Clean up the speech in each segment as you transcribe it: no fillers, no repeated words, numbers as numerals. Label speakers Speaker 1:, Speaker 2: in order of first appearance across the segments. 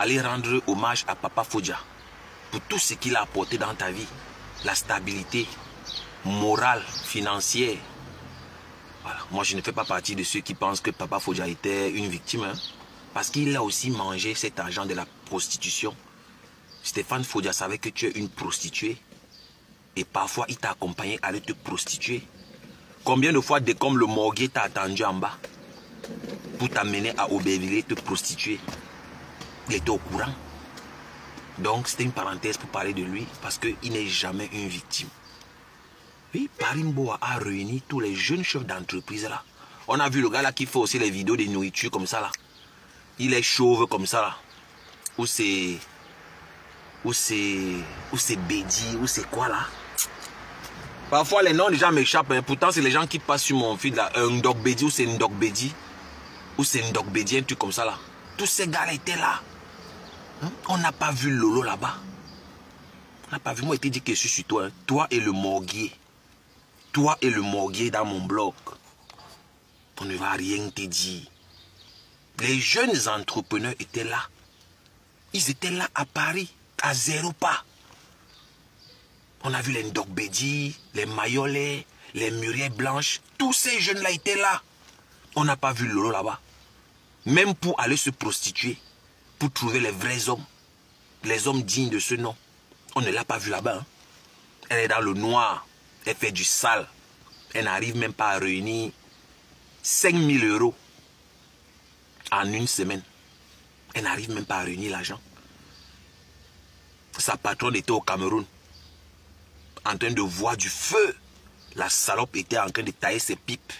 Speaker 1: aller rendre hommage à Papa Fodja pour tout ce qu'il a apporté dans ta vie. La stabilité morale, financière. Voilà. Moi, je ne fais pas partie de ceux qui pensent que Papa Fodja était une victime. Hein, parce qu'il a aussi mangé cet argent de la prostitution. Stéphane Fodja savait que tu es une prostituée. Et parfois, il t'a accompagné à aller te prostituer. Combien de fois, dès comme le morguier t'a attendu en bas pour t'amener à Aubervilliers te prostituer? Il était au courant. Donc, c'était une parenthèse pour parler de lui parce qu'il n'est jamais une victime. Oui, Parimboa a réuni tous les jeunes chefs d'entreprise là. On a vu le gars là qui fait aussi les vidéos de nourriture comme ça là. Il est chauve comme ça là. Ou c'est Bédi, ou c'est quoi là? Parfois les noms des gens m'échappent. Hein. Pourtant c'est les gens qui passent sur mon feed là. Ndok Bédi ou c'est Ndok Bédi. Ou c'est Ndok Bédi, un truc comme ça là. Tous ces gars là étaient là. Hein? On n'a pas vu Lolo là-bas. On n'a pas vu. Moi, il était dit que je suis sur toi. Hein. Toi et le morguier. Toi et le morguier dans mon blog. On ne va rien te dire. Les jeunes entrepreneurs étaient là. Ils étaient là à Paris, à 0 pas. On a vu les Ndok Bédi, les Mayolais, les Muriel Blanches. Tous ces jeunes-là étaient là. On n'a pas vu Lolo là-bas. Même pour aller se prostituer, pour trouver les vrais hommes, les hommes dignes de ce nom. On ne l'a pas vu là-bas. Hein. Elle est dans le noir. Elle fait du sale. Elle n'arrive même pas à réunir 5 000 € en une semaine. Elle n'arrive même pas à réunir l'argent. Sa patronne était au Cameroun, en train de voir du feu. La salope était en train de tailler ses pipes.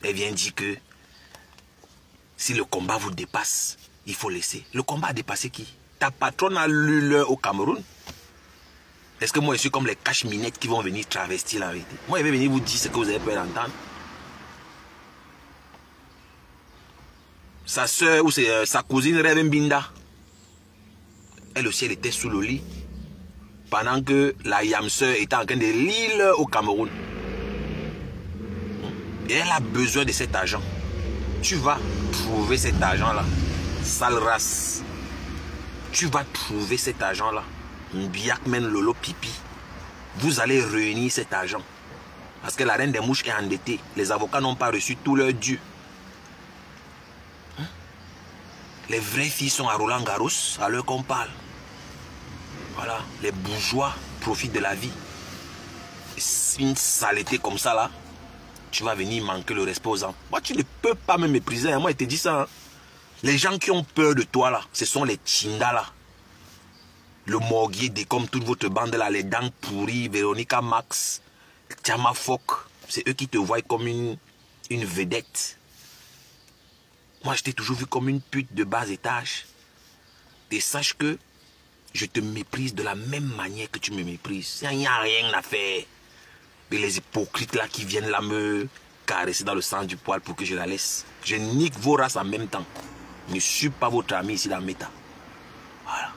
Speaker 1: Elle vient dire que si le combat vous dépasse, il faut laisser. Le combat a dépassé qui? Ta patronne a lu l'heure au Cameroun. Est-ce que moi je suis comme les cache-minettes qui vont venir travestir la vérité? Moi je vais venir vous dire ce que vous avez peur d'entendre. Sa soeur ou sa cousine Reven Binda, elle aussi elle était sous le lit pendant que la Yamseur était en train de lire au Cameroun. Et elle a besoin de cet argent. Tu vas trouver cet argent là. Sale race. Tu vas trouver cet argent là. Mbiakmen Lolo Pipi. Vous allez réunir cet argent. Parce que la reine des mouches est endettée. Les avocats n'ont pas reçu tout leur dû. Les vraies filles sont à Roland Garros, à l'heure qu'on parle. Voilà, les bourgeois profitent de la vie. Une saleté comme ça là, tu vas venir manquer le respect aux gens. Moi, tu ne peux pas me mépriser. Hein. Moi, je te dis ça. Hein. Les gens qui ont peur de toi là, ce sont les Tchinda là. Le morguier, comme toute votre bande là, les dents pourries, Véronica Max, Tiama Fok. C'est eux qui te voient comme une vedette. Moi, je t'ai toujours vu comme une pute de bas étage. Et sache que je te méprise de la même manière que tu me méprises. Il n'y a rien à faire. Et les hypocrites là qui viennent là me caresser dans le sang du poil pour que je la laisse. Je nique vos races en même temps. Je ne suis pas votre ami ici dans Meta. Voilà.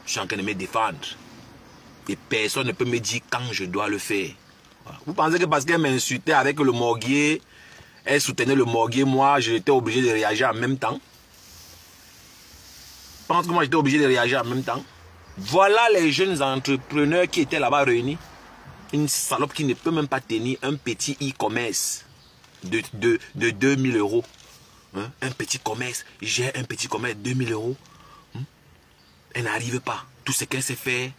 Speaker 1: Je suis en train de me défendre. Et personne ne peut me dire quand je dois le faire. Voilà. Vous pensez que parce qu'elle m'insultait avec le morguier, elle soutenait le morguier, moi j'étais obligé de réagir en même temps? Je pense que moi j'étais obligé de réagir en même temps. Voilà les jeunes entrepreneurs qui étaient là-bas réunis. Une salope qui ne peut même pas tenir un petit e-commerce de 2000 €. Hein? Un petit commerce, j'ai un petit commerce de 2000 €. Hein? Elle n'arrive pas. Tout ce qu'elle sait faire,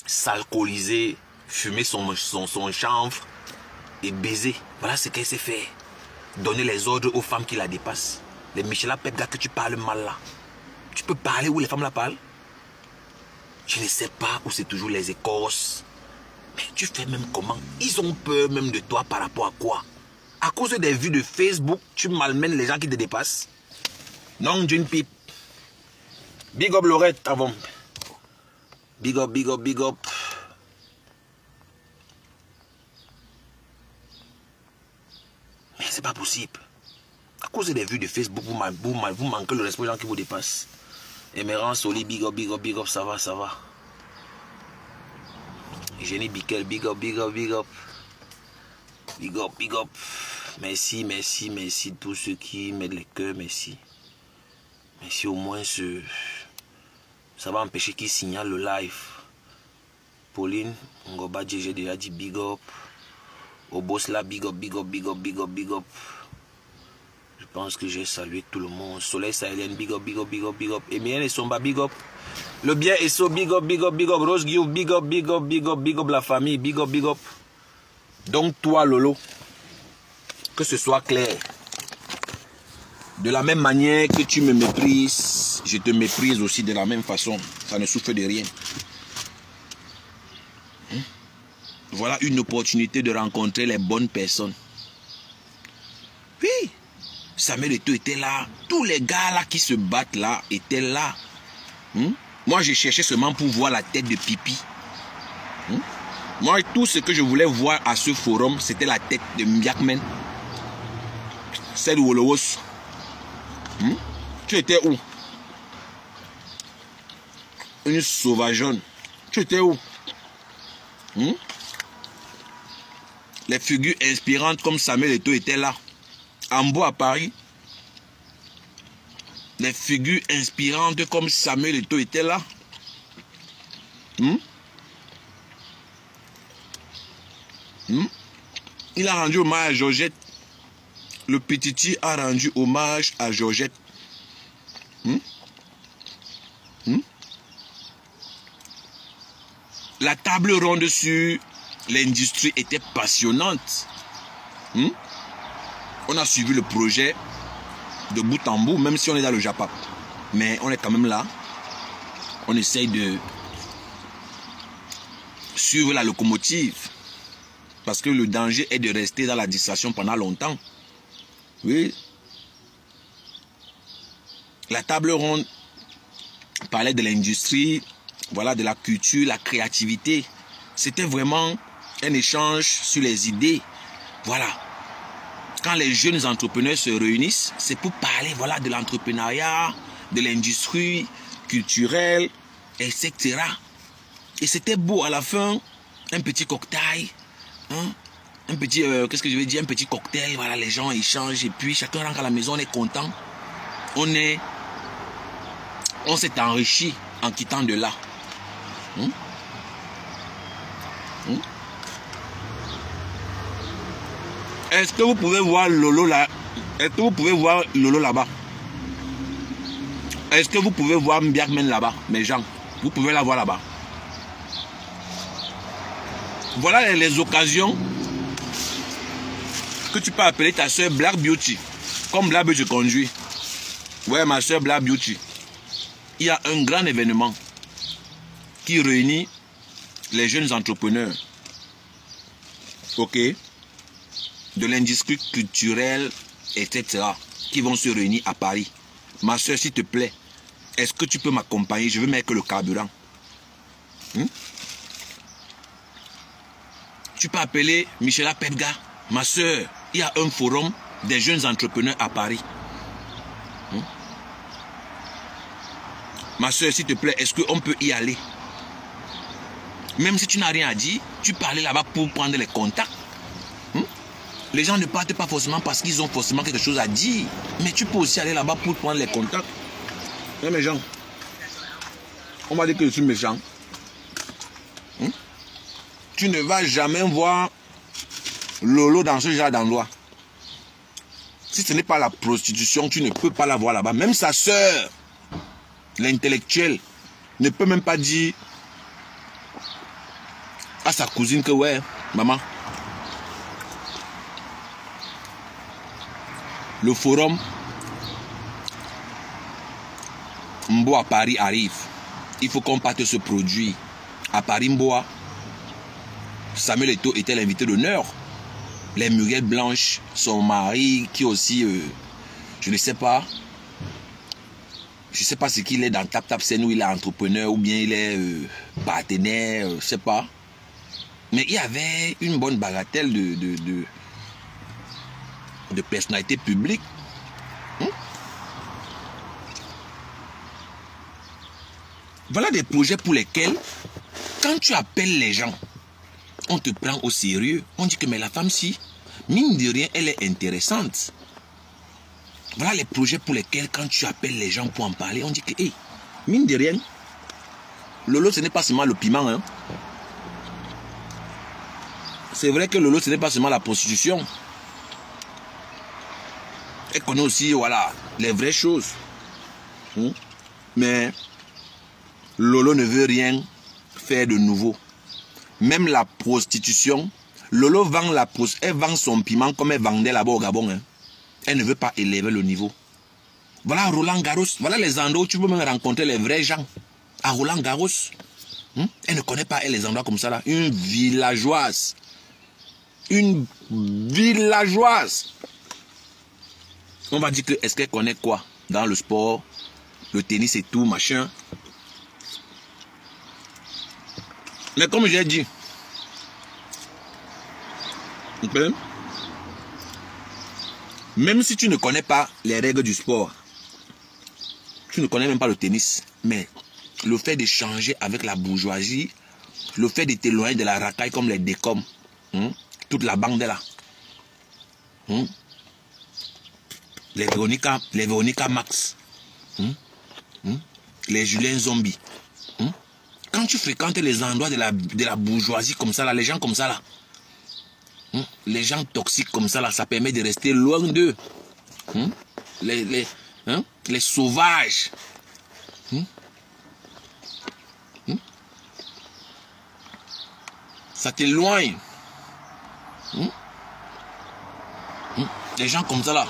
Speaker 1: s'alcooliser, fumer son chanvre et baiser. Voilà ce qu'elle sait faire. Donner les ordres aux femmes qui la dépassent. Les Michela Pepga que tu parles mal là. Tu peux parler où les femmes la parlent? Je ne sais pas où c'est toujours les écorces. Mais tu fais même comment? Ils ont peur même de toi par rapport à quoi? À cause des vues de Facebook, tu malmènes les gens qui te dépassent? Non, d'une pipe. Big up Lorette avant. Big up, big up, big up. Mais c'est pas possible. À cause des vues de Facebook, vous manquez le respect aux gens qui vous dépassent. Emerald Soli, big up, big up, big up, ça va, ça va. Jenny Bickel, big up, big up, big up. Big up, big up. Merci, merci, merci tous ceux qui mettent les cœurs, merci. Mais si au moins ça va empêcher qu'il signale le live. Pauline Ngobadji, j'ai déjà dit big up. Au boss là, big up, big up, big up, big up, big up. Je pense que j'ai salué tout le monde. Soleil Sahélienne, big up, big up, big up, big up. Emilien et Somba, big up. Le bien Esso, big up, big up, big up. Rose Guillaume, big up, big up, big up, big up la famille, big up, big up. Donc toi Lolo, que ce soit clair. De la même manière que tu me méprises, je te méprise aussi de la même façon. Ça ne souffre de rien. Voilà une opportunité de rencontrer les bonnes personnes. Oui, Samuel Eto'o était là. Tous les gars là qui se battent là étaient là. Moi, j'ai cherché seulement pour voir la tête de Pipi. Moi, tout ce que je voulais voir à ce forum, c'était la tête de Mbiakmen. Celle de Wolowos. Tu étais où? Une sauvageonne. Tu étais où? Les figures inspirantes comme Samuel Eto'o étaient là. Ambo à Paris. Les figures inspirantes comme Samuel Eto'o étaient là. Il a rendu hommage à Georgette. Le Petiti a rendu hommage à Georgette. La table ronde sur l'industrie était passionnante. On a suivi le projet de bout en bout, même si on est dans le Japon. Mais on est quand même là. On essaye de suivre la locomotive. Parce que le danger est de rester dans la distraction pendant longtemps. Oui. La table ronde parlait de l'industrie, voilà, de la culture, la créativité. C'était vraiment un échange sur les idées. Voilà. Quand les jeunes entrepreneurs se réunissent, c'est pour parler, voilà, de l'entrepreneuriat, de l'industrie culturelle, etc. Et c'était beau à la fin, un petit cocktail, un petit, qu'est-ce que je vais dire, un petit cocktail, voilà, les gens échangent et puis chacun rentre à la maison, on est content. On s'est enrichi en quittant de là. Est-ce que vous pouvez voir Lolo là? Est-ce que vous pouvez voir Lolo là-bas? Est-ce que vous pouvez voir Mbiakmen là-bas, mes gens? Vous pouvez la voir là-bas. Voilà les occasions que tu peux appeler ta soeur Black Beauty. Comme Black Beauty conduit. Ouais, ma soeur Black Beauty. Il y a un grand événement qui réunit les jeunes entrepreneurs. Ok? De l'industrie culturelle, etc. Qui vont se réunir à Paris. Ma soeur, s'il te plaît, est-ce que tu peux m'accompagner? Je veux mettre le carburant. Tu peux appeler Michela Pedga. Ma soeur, il y a un forum des jeunes entrepreneurs à Paris. Ma soeur, s'il te plaît, est-ce qu'on peut y aller? Même si tu n'as rien à dire, tu peux aller là-bas pour prendre les contacts. Les gens ne partent pas forcément parce qu'ils ont forcément quelque chose à dire. Mais tu peux aussi aller là-bas pour prendre les contacts. Mais mes gens, on va dire que je suis méchant. Tu ne vas jamais voir Lolo dans ce genre d'endroit. Si ce n'est pas la prostitution, tu ne peux pas la voir là-bas. Même sa soeur, l'intellectuel, ne peut même pas dire à sa cousine que ouais, maman, le forum Mboa à Paris arrive. Il faut qu'on parte ce produit. À Paris Mboa, Samuel Eto'o était l'invité d'honneur. Les Muriel Blanche, son mari, qui aussi, je ne sais pas. Je ne sais pas ce qu'il est dans Tap Tap Scène, où il est entrepreneur, ou bien il est partenaire, je ne sais pas. Mais il y avait une bonne bagatelle de personnalités publiques. Voilà des projets pour lesquels, quand tu appelles les gens, on te prend au sérieux. On dit que mais la femme, si, mine de rien, elle est intéressante. Voilà les projets pour lesquels, quand tu appelles les gens pour en parler, on dit que, hey, mine de rien, Lolo, ce n'est pas seulement le piment. Hein. C'est vrai que Lolo, ce n'est pas seulement la prostitution. Elle connaît aussi, voilà, les vraies choses. Mais Lolo ne veut rien faire de nouveau. Même la prostitution, Lolo vend elle vend son piment comme elle vendait là-bas au Gabon. Hein. Elle ne veut pas élever le niveau. Voilà Roland Garros. Voilà les endroits où tu peux même rencontrer les vrais gens. À Roland Garros. Elle ne connaît pas les endroits comme ça là. Une villageoise. Une villageoise. On va dire que est-ce qu'elle connaît quoi dans le sport, le tennis et tout, machin. Mais comme j'ai dit, okay, même si tu ne connais pas les règles du sport, tu ne connais même pas le tennis, mais le fait d'échanger avec la bourgeoisie, le fait de t'éloigner de la racaille comme les décoms, toute la bande là, les Véronica Max, les Julien Zombie. Quand tu fréquentes les endroits de la bourgeoisie comme ça, là, les gens comme ça, là, les gens toxiques comme ça, là, ça permet de rester loin d'eux. Les sauvages. Ça t'éloigne. Les gens comme ça, là.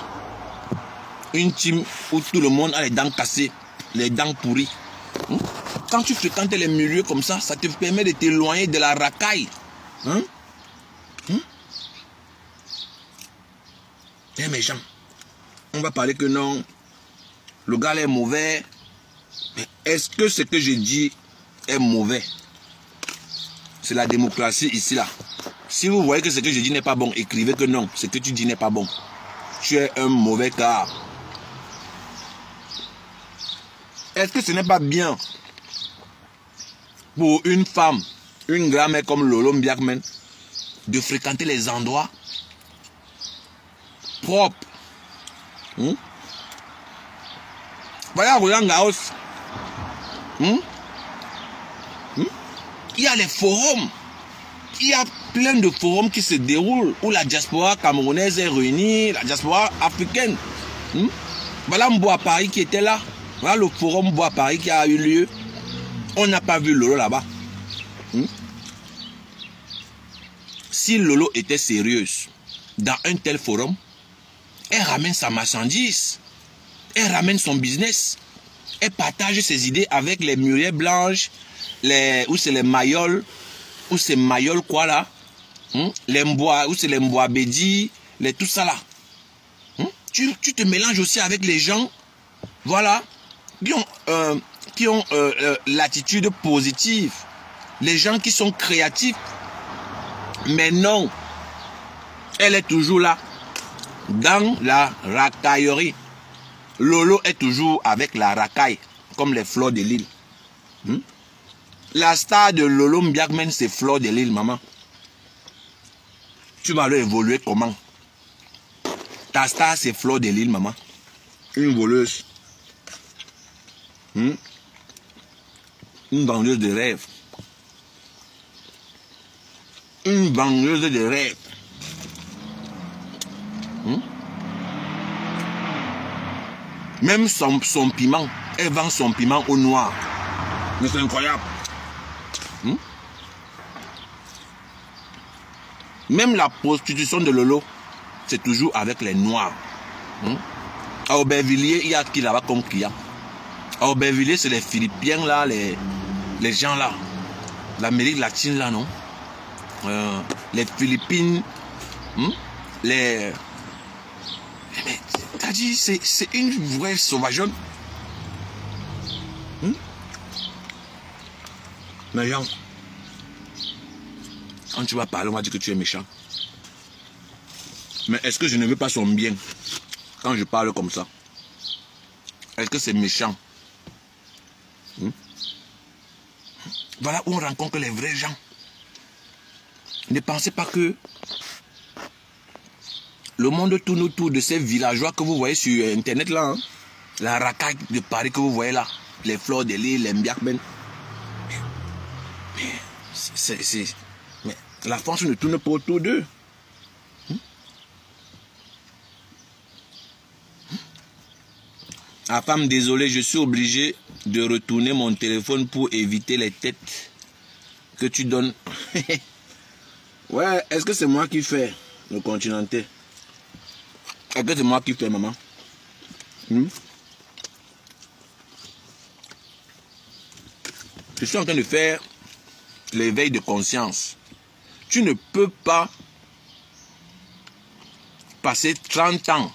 Speaker 1: Une team où tout le monde a les dents cassées, les dents pourries. Quand tu fréquentes les milieux comme ça, ça te permet de t'éloigner de la racaille. Eh mes gens, on va parler que non, le gars est mauvais. Mais est-ce que ce que je dis est mauvais? C'est la démocratie ici là. Si vous voyez que ce que je dis n'est pas bon, écrivez que non, ce que tu dis n'est pas bon. Tu es un mauvais gars. Est-ce que ce n'est pas bien pour une femme, une grand-mère comme Lolo Mbiakmen, de fréquenter les endroits propres? Voilà Roland Garros. Il y a les forums. Il y a plein de forums qui se déroulent où la diaspora camerounaise est réunie, la diaspora africaine. Voilà Mboa Paris qui était là. Voilà le forum Mboa Paris qui a eu lieu. On n'a pas vu Lolo là-bas. Si Lolo était sérieuse dans un tel forum, elle ramène sa marchandise. Elle ramène son business. Elle partage ses idées avec les mûriers blanches, ou c'est les mailloles, ou c'est mailloles quoi là, les mbois, ou c'est les mbois bédi, les tout ça là. Tu te mélanges aussi avec les gens, voilà, qui ont l'attitude positive, les gens qui sont créatifs. Mais non, elle est toujours là, dans la racaillerie. Lolo est toujours avec la racaille, comme les fleurs de l'île. La star de Lolo Mbiakmen, c'est Fleur de l'île, maman. Tu vas le évoluer comment? Ta star, c'est Fleur de l'île, maman. Une voleuse. Une vendeuse de rêve. Une vendeuse de rêve. Même son piment, elle vend son piment au noir. Mais c'est incroyable. Même la prostitution de Lolo, c'est toujours avec les noirs. À Aubervilliers, il y a qui là-bas comme client? À Aubervilliers, c'est les Philippiens là, les gens là. L'Amérique latine là, non? Les Philippines, les... Mais t'as dit, c'est une vraie sauvageonne. Mais genre, quand tu vas parler, on va dire que tu es méchant. Mais est-ce que je ne veux pas son bien quand je parle comme ça? Est-ce que c'est méchant? Voilà où on rencontre les vrais gens. Ne pensez pas que Le monde tourne autour de ces villageois que vous voyez sur Internet là. Hein. La racaille de Paris que vous voyez là. Les fleurs de l'île, les Mbiakben. Mais la France ne tourne pas autour d'eux. Ah, femme, désolé, je suis obligé de retourner mon téléphone pour éviter les têtes que tu donnes. Ouais, est-ce que c'est moi qui fais le continental? Est-ce que c'est moi qui fais, maman? Je suis en train de faire l'éveil de conscience. Tu ne peux pas passer 30 ans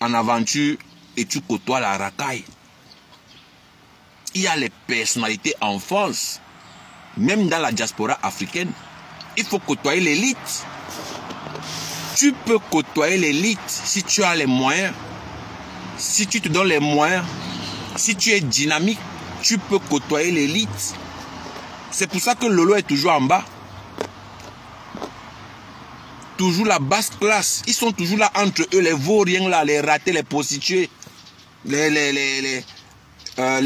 Speaker 1: en aventure et tu côtoies la racaille. Il y a les personnalités en France, même dans la diaspora africaine. Il faut côtoyer l'élite. Tu peux côtoyer l'élite si tu as les moyens. Si tu te donnes les moyens, si tu es dynamique, tu peux côtoyer l'élite. C'est pour ça que Lolo est toujours en bas. Toujours la basse classe. Ils sont toujours là entre eux, les vauriens là, les ratés, les prostituées, les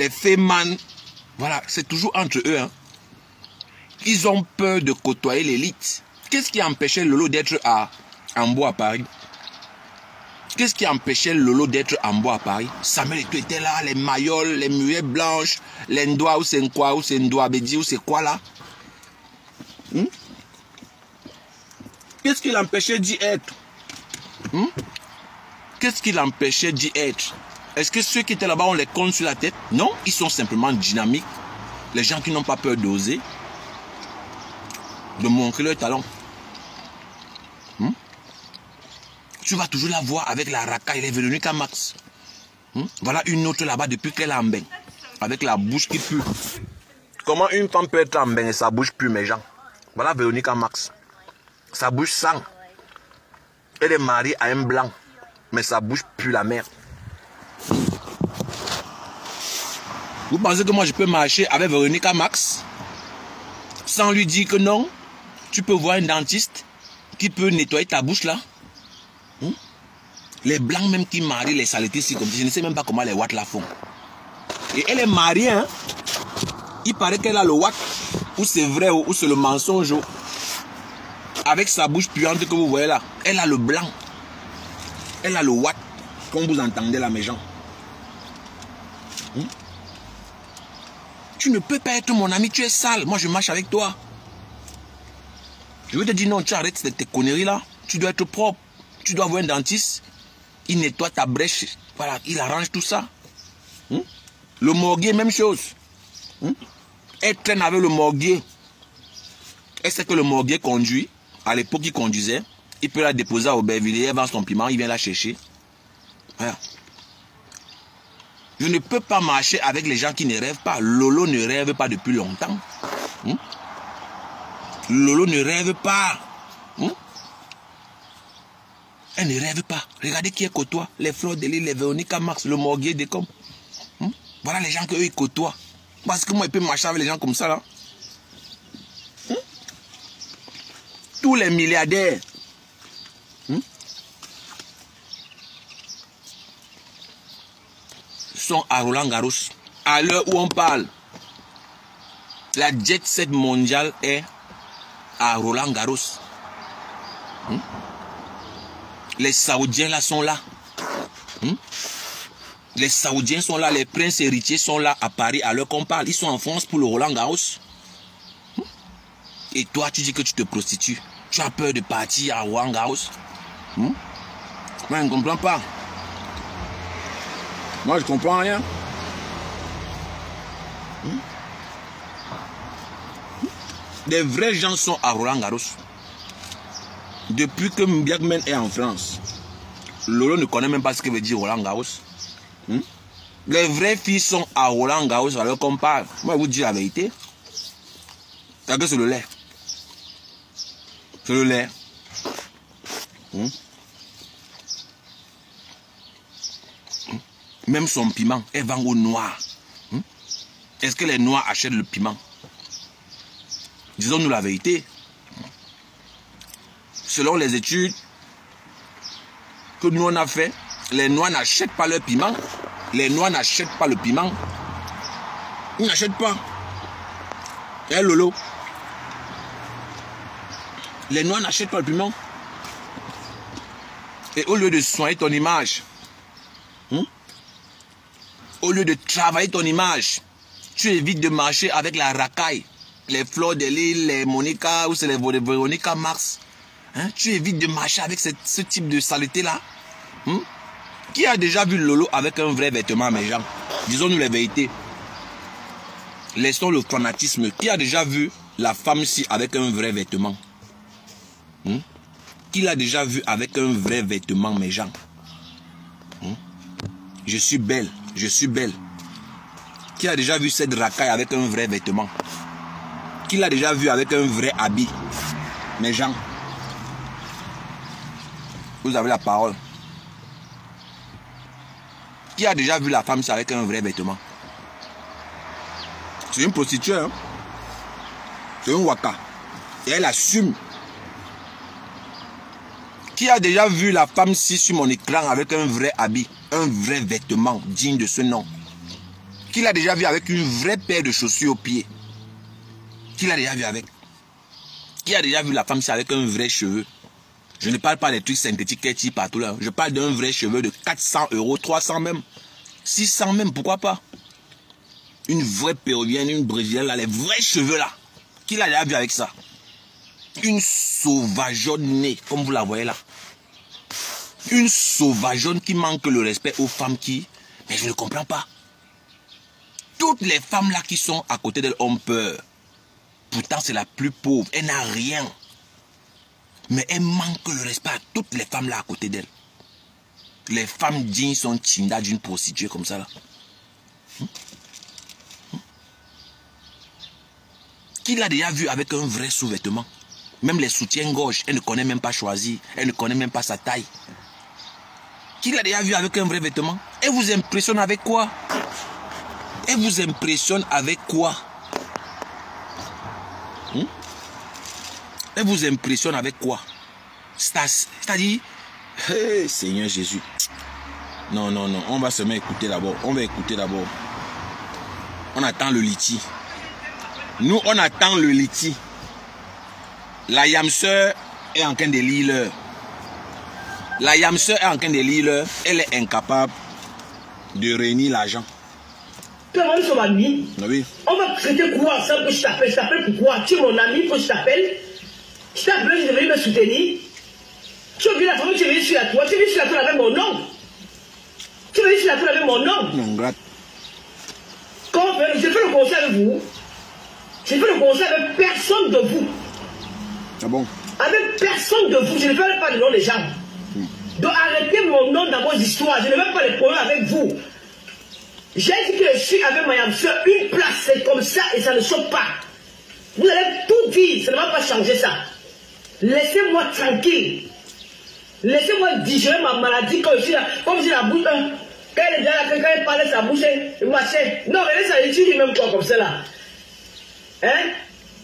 Speaker 1: fémans. Voilà, c'est toujours entre eux. Hein. Ils ont peur de côtoyer l'élite. Qu'est-ce qui empêchait Lolo d'être en bois à Paris? Qu'est-ce qui empêchait Lolo d'être en bois à Paris? Samuel Eto'o était là, les mailloles, les muettes blanches, les ndois ou c'est quoi, ou c'est ndois bédi, ou c'est quoi là? Qu'est-ce qui l'empêchait d'y être? Qu'est-ce qui l'empêchait d'y être? Est-ce que ceux qui étaient là-bas, on les compte sur la tête? Non, ils sont simplement dynamiques. Les gens qui n'ont pas peur d'oser, de montrer leur talent. Tu vas toujours la voir avec la racaille, les Véronica Max. Voilà une autre là-bas depuis qu'elle est en bain. Avec la bouche qui pue. Comment une femme peut être en bain et sa bouche pue, mes gens? Voilà Véronica Max. Sa bouche sent. Elle est mariée à un blanc. Mais sa bouche pue la merde. Vous pensez que moi je peux marcher avec Véronica Max sans lui dire que non? Tu peux voir un dentiste qui peut nettoyer ta bouche là. Les blancs même qui marient les saletés ici comme ça, je ne sais même pas comment les watts la font. Et elle est mariée, hein. Il paraît qu'elle a le watt, ou c'est vrai, ou c'est le mensonge. Avec sa bouche puante que vous voyez là, elle a le blanc. Elle a le watt, comme vous entendez là mes gens. Tu ne peux pas être mon ami, tu es sale. Moi je marche avec toi. Je vais te dire non, tu arrêtes tes conneries là. Tu dois être propre. Tu dois avoir un dentiste. Il nettoie ta brèche. Voilà, il arrange tout ça. Le morguier, même chose. Elle traîne avec le morguier. Elle sait que le morguier conduit. À l'époque, il conduisait. Il peut la déposer à Aubervilliers. Elle vend son piment. Il vient la chercher. Voilà. Je ne peux pas marcher avec les gens qui ne rêvent pas. Lolo ne rêve pas depuis longtemps. Lolo ne rêve pas. Elle ne rêve pas. Regardez qui est côtoie. Les fleurs de l'île, les Véronica Max, le morguier des com. Voilà les gens qu'eux ils côtoient. Parce que moi, je peux marcher avec les gens comme ça là. Tous les milliardaires. Sont à Roland-Garros. À l'heure où on parle, la jet set mondiale est à Roland-Garros. Les Saoudiens là sont là. Les Saoudiens sont là, les princes héritiers sont là à Paris à l'heure qu'on parle. Ils sont en France pour le Roland-Garros. Et toi, tu dis que tu te prostitues. Tu as peur de partir à Roland-Garros. Moi, je ne comprends pas. Moi, je comprends rien. Des vrais gens sont à Roland-Garros. Depuis que Mbiakmen est en France, Lolo ne connaît même pas ce que veut dire Roland-Garros. Les vraies filles sont à Roland-Garros alors qu'on parle. Moi, je vous dis la vérité. C'est que c'est le lait. C'est le lait. Même son piment, elle vend au noir. Est-ce que les noirs achètent le piment? Disons-nous la vérité. Selon les études, que nous on a fait. Les Noirs n'achètent pas leur piment. Les Noirs n'achètent pas le piment. Ils n'achètent pas. Eh Lolo. Les Noirs n'achètent pas le piment. Et au lieu de soigner ton image, au lieu de travailler ton image, tu évites de marcher avec la racaille, les Fleurs de Lys, les Monica, ou c'est les Véronica Mars. Tu évites de marcher avec ce type de saleté-là. Qui a déjà vu Lolo avec un vrai vêtement, mes gens? Disons-nous les vérités. Laissons le fanatisme. Qui a déjà vu la femme-ci avec un vrai vêtement? Qui l'a déjà vu avec un vrai vêtement, mes gens? Je suis belle, je suis belle. Qui a déjà vu cette racaille avec un vrai vêtement? Qui l'a déjà vu avec un vrai habit? Mes gens, vous avez la parole. Qui a déjà vu la femme avec un vrai vêtement? C'est une prostituée, hein? C'est un waka. Et elle assume. Qui a déjà vu la femme sur mon écran avec un vrai habit, un vrai vêtement digne de ce nom? Qui l'a déjà vu avec une vraie paire de chaussures aux pieds? Qui l'a déjà vu avec? Qui a déjà vu la femme avec un vrai cheveu? Je ne parle pas des trucs synthétiques qu'elle tire partout là. Je parle d'un vrai cheveu de 400 €, 300 même, 600 même, pourquoi pas? Une vraie péruvienne, une brésilienne là, les vrais cheveux là. Qui l'a déjà vu avec ça? Une sauvageonne née, comme vous la voyez là. Une sauvageonne qui manque le respect aux femmes qui... Mais je ne comprends pas. Toutes les femmes là qui sont à côté d'elle ont peur. Pourtant c'est la plus pauvre, elle n'a rien. Mais elle manque le respect à toutes les femmes là à côté d'elle. Les femmes dignes sont tinda d'une prostituée comme ça là. Qui l'a déjà vu avec un vrai sous-vêtement? Même les soutiens-gorge, elle ne connaît même pas choisir. Elle ne connaît même pas sa taille. Qui l'a déjà vu avec un vrai vêtement? Elle vous impressionne avec quoi? Elle vous impressionne avec quoi? Elle vous impressionne avec quoi? C'est-à-dire, hey, Seigneur Jésus. Non, non, non, on va seulement écouter d'abord. On va écouter d'abord. On attend le liti. Nous, on attend le liti. La yamseur est en train de lire l'heure. La yamseur est en train de lire l'heure. Elle est incapable de réunir l'argent.
Speaker 2: Oui. On va traiter quoi ensemble que je t'appelle? Je t'appelle pourquoi? Tu es mon ami, faut que je t'appelle. Je t'appelle, je devrais me soutenir. Tu as oublié la famille, tu es venu sur la toile. Tu es venu sur la toile avec mon nom. Tu es venu sur la toile avec mon nom.
Speaker 1: Non, grave.
Speaker 2: Comment faire? Je fais le conseil avec vous. Je fais le conseil avec personne de vous.
Speaker 1: Ah bon?
Speaker 2: Avec personne de vous. Je ne fais pas le nom des gens. Donc arrêtez mon nom dans vos histoires. Je ne veux pas les problèmes avec vous. J'ai dit que je suis avec ma soeur, une place, c'est comme ça et ça ne saute pas. Vous allez tout dire, ça ne va pas changer ça. Laissez-moi tranquille. Laissez-moi digérer ma maladie comme je suis là, comme j'ai la bouche. Quand elle est déjà là, quand elle parlait, sa bouche, elle marchait. Non, mais ça, elle dit même quoi comme ça là. Hein?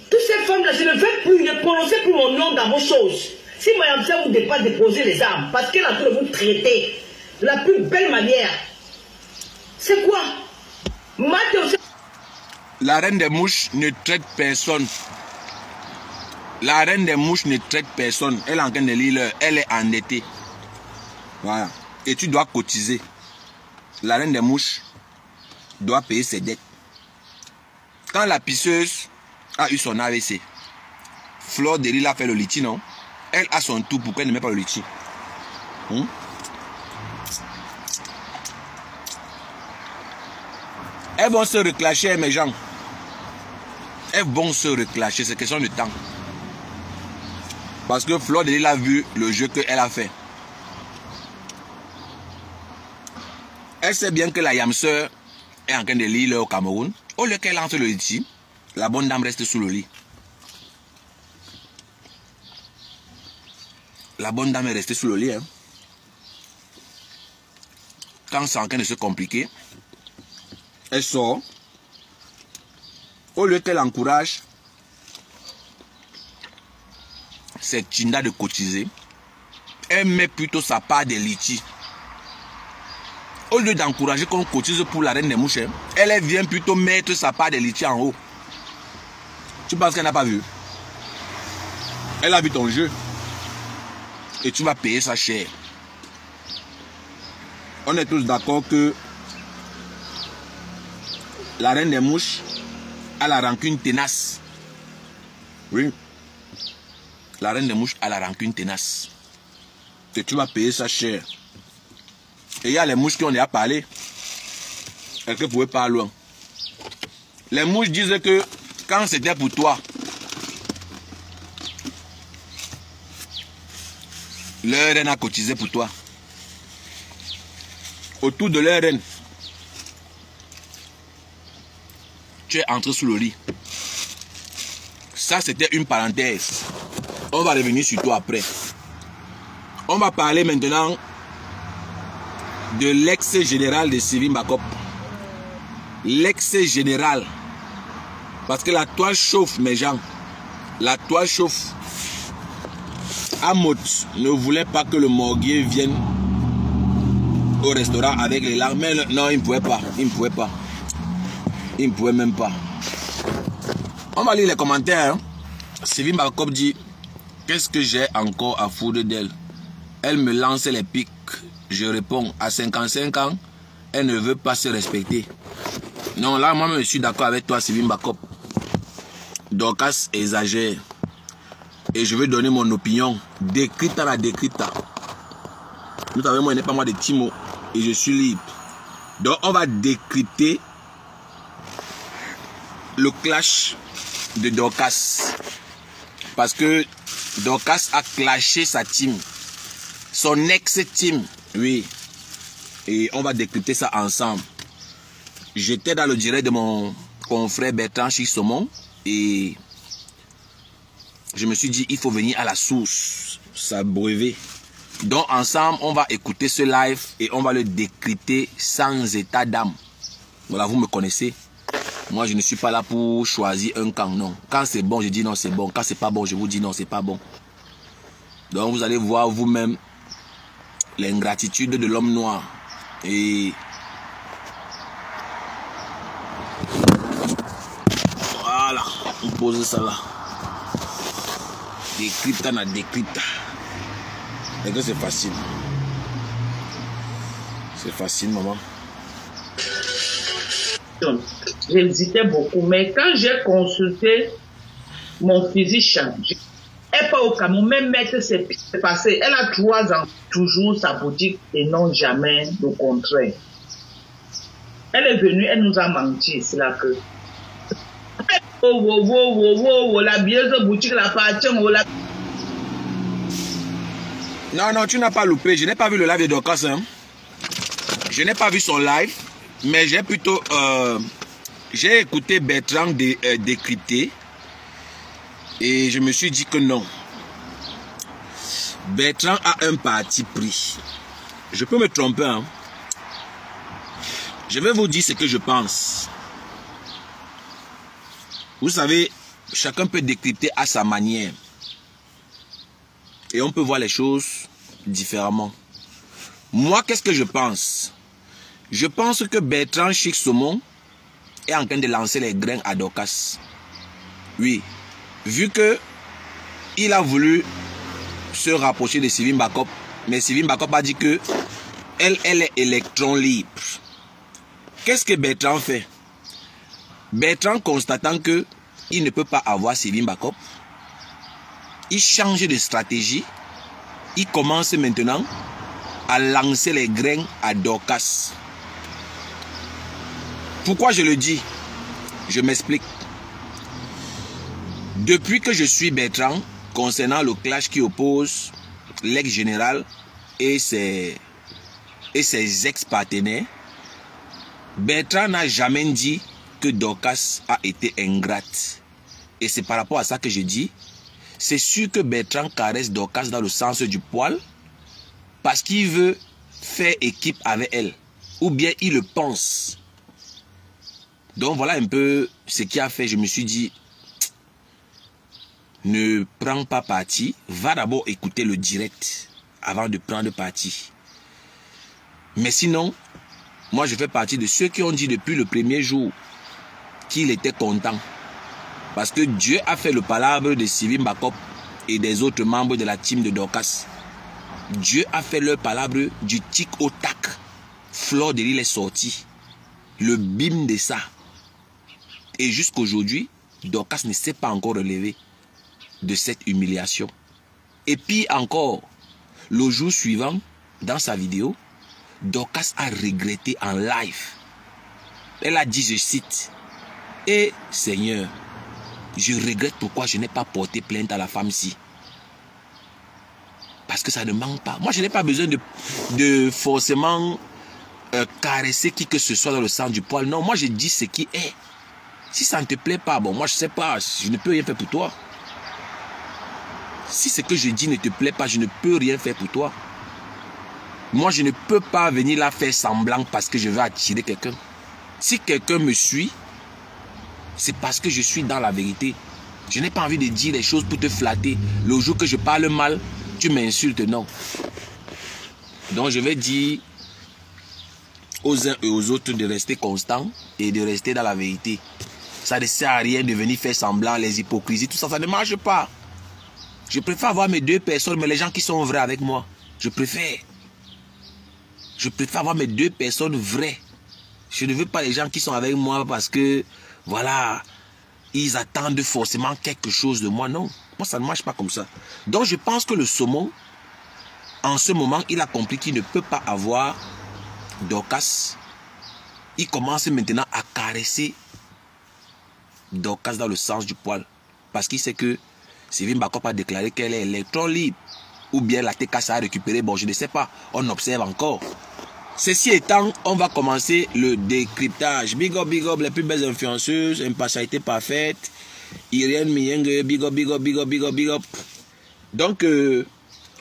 Speaker 2: Toutes ces femmes-là, je ne veux plus, ne prononcer plus mon nom dans vos choses. Si ma soeur vous ne devez pas déposer les armes, parce qu'elle est en train de vous traiter de la plus belle manière. C'est quoi?
Speaker 1: La reine des mouches ne traite personne. La reine des mouches ne traite personne. Elle est en train de lire l'heure. Elle est endettée. Voilà. Et tu dois cotiser. La reine des mouches doit payer ses dettes. Quand la pisseuse a eu son AVC, Fleur de Lys a fait le liti, non? Elle a son tour. Pourquoi elle ne met pas le liti? Elles vont se reclasher, mes gens. Elles vont se reclasher, c'est question de temps. Parce que Fleur de Lys a vu le jeu qu'elle a fait. Elle sait bien que la yamseur est en train de lire au Cameroun. Au lieu qu'elle lance le lit, la bonne dame reste sous le lit. La bonne dame est restée sous le lit. Hein. Quand c'est en train de se compliquer, elle sort. Au lieu qu'elle encourage cette Chinda de cotiser, elle met plutôt sa part des litchis. Au lieu d'encourager qu'on cotise pour la reine des mouches, elle vient plutôt mettre sa part des litchis en haut. Tu penses qu'elle n'a pas vu? Elle a vu ton jeu. Et tu vas payer ça cher. On est tous d'accord que la reine des mouches a la rancune tenace. Oui. La reine des mouches a la rancune tenace. Et tu vas payer ça cher. Et il y a les mouches qui ont déjà parlé. Elles ne pouvaient pas loin. Les mouches disaient que quand c'était pour toi, leur reine a cotisé pour toi. Autour de leur reine, tu es entré sous le lit. Ça, c'était une parenthèse. On va revenir sur toi après. On va parler maintenant de l'ex-général de Sylvie Mbakop. L'ex-général. Parce que la toile chauffe, mes gens. La toile chauffe. Amot ne voulait pas que le morguier vienne au restaurant avec les larmes. Mais non, il ne pouvait pas. Il ne pouvait pas. Il ne pouvait même pas. On va lire les commentaires. Hein. Sylvie Mbakop dit: qu'est-ce que j'ai encore à foutre d'elle? Elle me lance les pics. Je réponds: à 55 ans, elle ne veut pas se respecter. Non, là, moi, je suis d'accord avec toi, Sylvie Mbakop. Dorcas exagère. Et je vais donner mon opinion. Décrita la décrita. Vous savez, moi, il n'est pas moi de Timo. Et je suis libre. Donc, on va décrypter le clash de Dorcas. Parce que Dorcas a clashé sa team. Son ex-team. Oui. Et on va décrypter ça ensemble. J'étais dans le direct de mon confrère Bertrand Chixomon. Et je me suis dit, il faut venir à la source, s'abreuver. Donc ensemble, on va écouter ce live et on va le décrypter sans état d'âme. Voilà, vous me connaissez. Moi, je ne suis pas là pour choisir un camp, non. Quand c'est bon, je dis non, c'est bon. Quand c'est pas bon, je vous dis non, c'est pas bon. Donc vous allez voir vous-même l'ingratitude de l'homme noir. Et voilà, on pose ça là. Décrypta na décrypta. Et que c'est facile. C'est facile, maman.
Speaker 3: J'hésitais beaucoup, mais quand j'ai consulté mon physicien, elle n'est pas au Cameroun, même mettre c'est passé. Elle a 3 ans, toujours sa boutique et non jamais le contraire. Elle est venue, elle nous a menti, c'est là que. La bieuse boutique l'appartient au la.
Speaker 1: Non, non, tu n'as pas loupé. Je n'ai pas vu le live de Dorcas. Hein. Je n'ai pas vu son live, mais j'ai plutôt... j'ai écouté Bertrand décrypter et je me suis dit que non. Bertrand a un parti pris. Je peux me tromper. Hein. Je vais vous dire ce que je pense. Vous savez, chacun peut décrypter à sa manière. Et on peut voir les choses différemment. Moi, qu'est-ce que je pense? Je pense que Bertrand Chixomon est en train de lancer les grains à Dorcas. Oui. Vu que il a voulu se rapprocher de Sylvie Mbakop, mais Sylvie Mbakop a dit que elle est électron libre. Qu'est-ce que Bertrand fait? Bertrand, constatant que il ne peut pas avoir Sylvie Mbakop, il change de stratégie. Il commence maintenant à lancer les grains à Dorcas. Pourquoi je le dis? Je m'explique. Depuis que je suis Bertrand, concernant le clash qui oppose l'ex-général et ses ex-partenaires, Bertrand n'a jamais dit que Dorcas a été ingrate. Et c'est par rapport à ça que je dis, c'est sûr que Bertrand caresse Dorcas dans le sens du poil parce qu'il veut faire équipe avec elle. Ou bien il le pense. Donc voilà un peu ce qui a fait, je me suis dit, ne prends pas parti, va d'abord écouter le direct avant de prendre parti. Mais sinon, moi je fais partie de ceux qui ont dit depuis le premier jour qu'il était content. Parce que Dieu a fait le palabre de Sylvie Mbakop et des autres membres de la team de Dorcas. Dieu a fait leur palabre du tic au tac. Fleur de Lys est sortie. Le bim de ça. Et jusqu'aujourd'hui, Dorcas ne s'est pas encore relevé de cette humiliation. Et puis encore, le jour suivant, dans sa vidéo, Dorcas a regretté en live. Elle a dit, je cite, « Eh Seigneur, je regrette pourquoi je n'ai pas porté plainte à la femme-ci. Parce que ça ne manque pas. Moi, je n'ai pas besoin de forcément caresser qui que ce soit dans le sens du poil. Non, moi, je dis ce qui est. Si ça ne te plaît pas, bon, moi, je ne sais pas. Je ne peux rien faire pour toi. Si ce que je dis ne te plaît pas, je ne peux rien faire pour toi. Moi, je ne peux pas venir là faire semblant parce que je veux attirer quelqu'un. Si quelqu'un me suit, c'est parce que je suis dans la vérité. Je n'ai pas envie de dire les choses pour te flatter. Le jour que je parle mal, tu m'insultes, non. Donc, je vais dire aux uns et aux autres de rester constants et de rester dans la vérité. Ça ne sert à rien de venir faire semblant, les hypocrisies, tout ça, ça ne marche pas. Je préfère avoir mes deux personnes, mais les gens qui sont vrais avec moi. Je préfère. Je préfère avoir mes deux personnes vraies. Je ne veux pas les gens qui sont avec moi parce que, voilà, ils attendent forcément quelque chose de moi. Non, moi ça ne marche pas comme ça. Donc je pense que le saumon, en ce moment, il a compris qu'il ne peut pas avoir Dorcas. Il commence maintenant à caresser Dorcas dans le sens du poil. Parce qu'il sait que Sylvie Mbakop a déclaré qu'elle est électron libre. Ou bien la TKS a récupéré, bon je ne sais pas, on observe encore. Ceci étant, on va commencer le décryptage. Big up, les plus belles influenceuses, impartialité parfaite. Irène Miyenge, big up, big up, big up, big up, big up. Donc,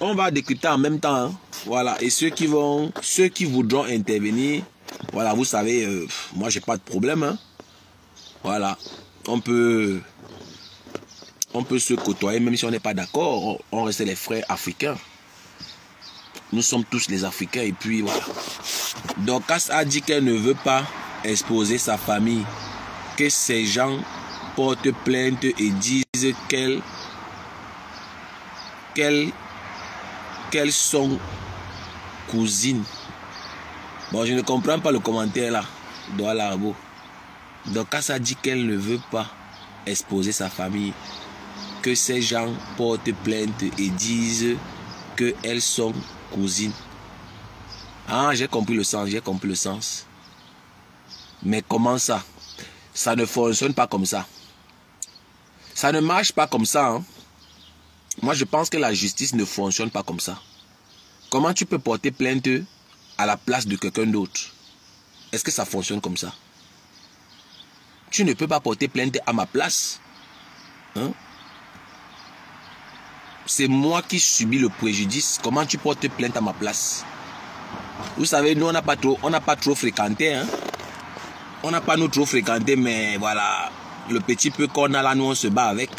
Speaker 1: on va décrypter en même temps. Hein. Voilà, et ceux qui voudront intervenir, voilà, vous savez, moi j'ai pas de problème. Hein. Voilà, on peut se côtoyer, même si on n'est pas d'accord, on reste les frères africains. Nous sommes tous les Africains et puis voilà. Dorcas a dit qu'elle ne veut pas exposer sa famille, que ces gens portent plainte et disent qu'elles sont cousines. Bon, je ne comprends pas le commentaire là. Dorcas a dit qu'elle ne veut pas exposer sa famille, que ces gens portent plainte et disent qu'elles sont cousines. Ah, j'ai compris le sens, Mais comment ça? Ça ne fonctionne pas comme ça. Ça ne marche pas comme ça. Hein? Moi, je pense que la justice ne fonctionne pas comme ça. Comment tu peux porter plainte à la place de quelqu'un d'autre? Est-ce que ça fonctionne comme ça? Tu ne peux pas porter plainte à ma place. Hein? C'est moi qui subis le préjudice. Comment tu portes plainte à ma place? Vous savez, nous, on n'a pas trop fréquenté. Hein? On n'a pas nous trop fréquenté, mais voilà, le petit peu qu'on a là, nous, on se bat avec.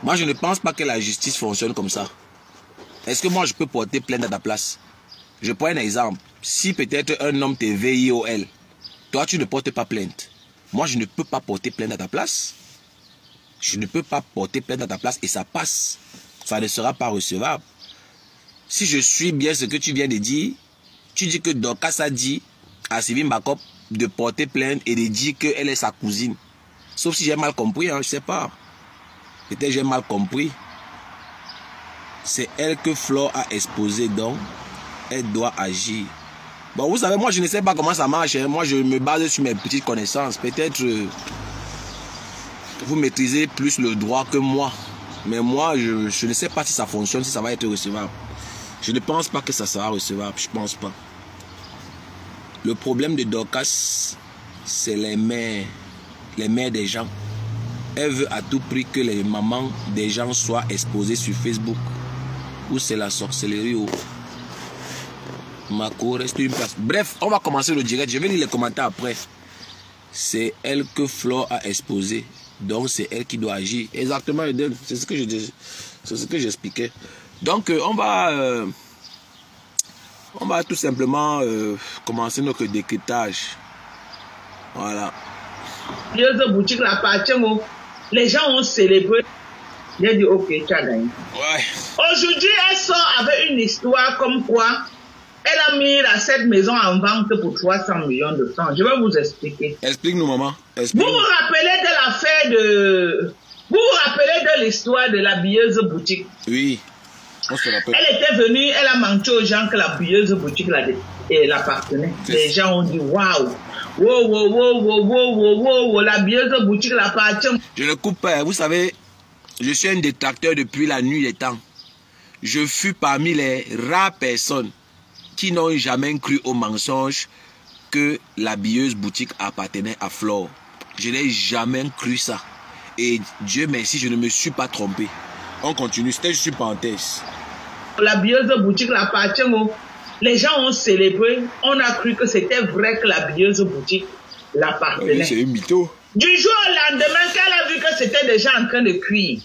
Speaker 1: Moi, je ne pense pas que la justice fonctionne comme ça. Est-ce que moi, je peux porter plainte à ta place? Je prends un exemple. Si peut-être un homme te VIOL, toi, tu ne portes pas plainte. Moi, je ne peux pas porter plainte à ta place. Je ne peux pas porter plainte à ta place et ça passe. Ça ne sera pas recevable. Si je suis bien ce que tu viens de dire, tu dis que Dorcas a dit à Sylvie Mbakop de porter plainte et de dire qu'elle est sa cousine. Sauf si j'ai mal compris, hein, je ne sais pas. Peut-être j'ai mal compris. C'est elle que Flore a exposé, donc elle doit agir. Bon, vous savez, moi je ne sais pas comment ça marche. Hein. Moi je me base sur mes petites connaissances. Peut-être vous maîtrisez plus le droit que moi. Mais moi, je ne sais pas si ça fonctionne, si ça va être recevable. Je ne pense pas que ça sera recevable. Je ne pense pas. Le problème de Dorcas, c'est les mères des gens. Elle veut à tout prix que les mamans des gens soient exposées sur Facebook. Ou c'est la sorcellerie. Ou Mako, reste une place. Bref, on va commencer le direct. Je vais lire les commentaires après. C'est elle que Flore a exposé. Donc c'est elle qui doit agir. Exactement, Eden. C'est ce que je dis. C'est ce que j'expliquais. Donc on va On va tout simplement commencer notre décryptage. Voilà.
Speaker 3: Boutique l'appartient. Les gens ont célébré. J'ai dit, ok, tu as gagné.
Speaker 1: Ouais.
Speaker 3: Aujourd'hui, elle sort avec une histoire comme quoi elle a mis cette maison en vente pour 300 millions de francs. Je vais vous expliquer.
Speaker 1: Explique-nous, maman.
Speaker 3: Vous vous rappelez de l'affaire de... Vous vous rappelez de l'histoire de la billeuse boutique?
Speaker 1: Oui, on se rappelle.
Speaker 3: Elle était venue, elle a menti aux gens que la billeuse boutique l'appartenait. Les gens ont dit, waouh, wow, la billeuse boutique l'appartient.
Speaker 1: Je ne coupe pas, vous savez, je suis un détracteur depuis la nuit des temps. Je fus parmi les rares personnes qui n'ont jamais cru au mensonge que la billeuse boutique appartenait à Flore. Je n'ai jamais cru ça. Et Dieu merci, je ne me suis pas trompé. On continue, c'était juste une parenthèse.
Speaker 3: La billeuse boutique l'appartient. Les gens ont célébré. On a cru que c'était vrai que la billeuse boutique l'appartenait.
Speaker 1: Oui, c'est une mytho.
Speaker 3: Du jour au lendemain, quand elle a vu que c'était déjà en train de cuire,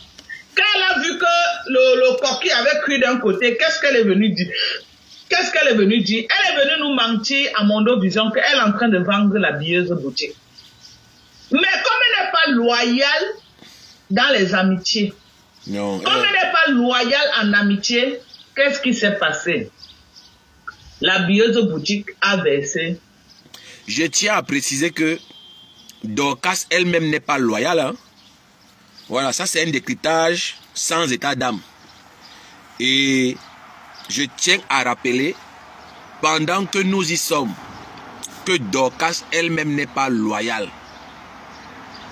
Speaker 3: quand elle a vu que le coquille avait cuit d'un côté, qu'est-ce qu'elle est venue dire? Qu'est-ce qu'elle est venue dire? Elle est venue nous mentir à Mondo Vision qu'elle est en train de vendre la billeuse boutique. Mais comme elle n'est pas loyale dans les amitiés,
Speaker 1: non,
Speaker 3: comme elle n'est pas loyale en amitié, qu'est-ce qui s'est passé? La billeuse boutique a versé.
Speaker 1: Je tiens à préciser que Dorcas elle-même n'est pas loyale. Hein? Voilà, ça c'est un décryptage sans état d'âme. Et je tiens à rappeler, pendant que nous y sommes, que Dorcas elle-même n'est pas loyale.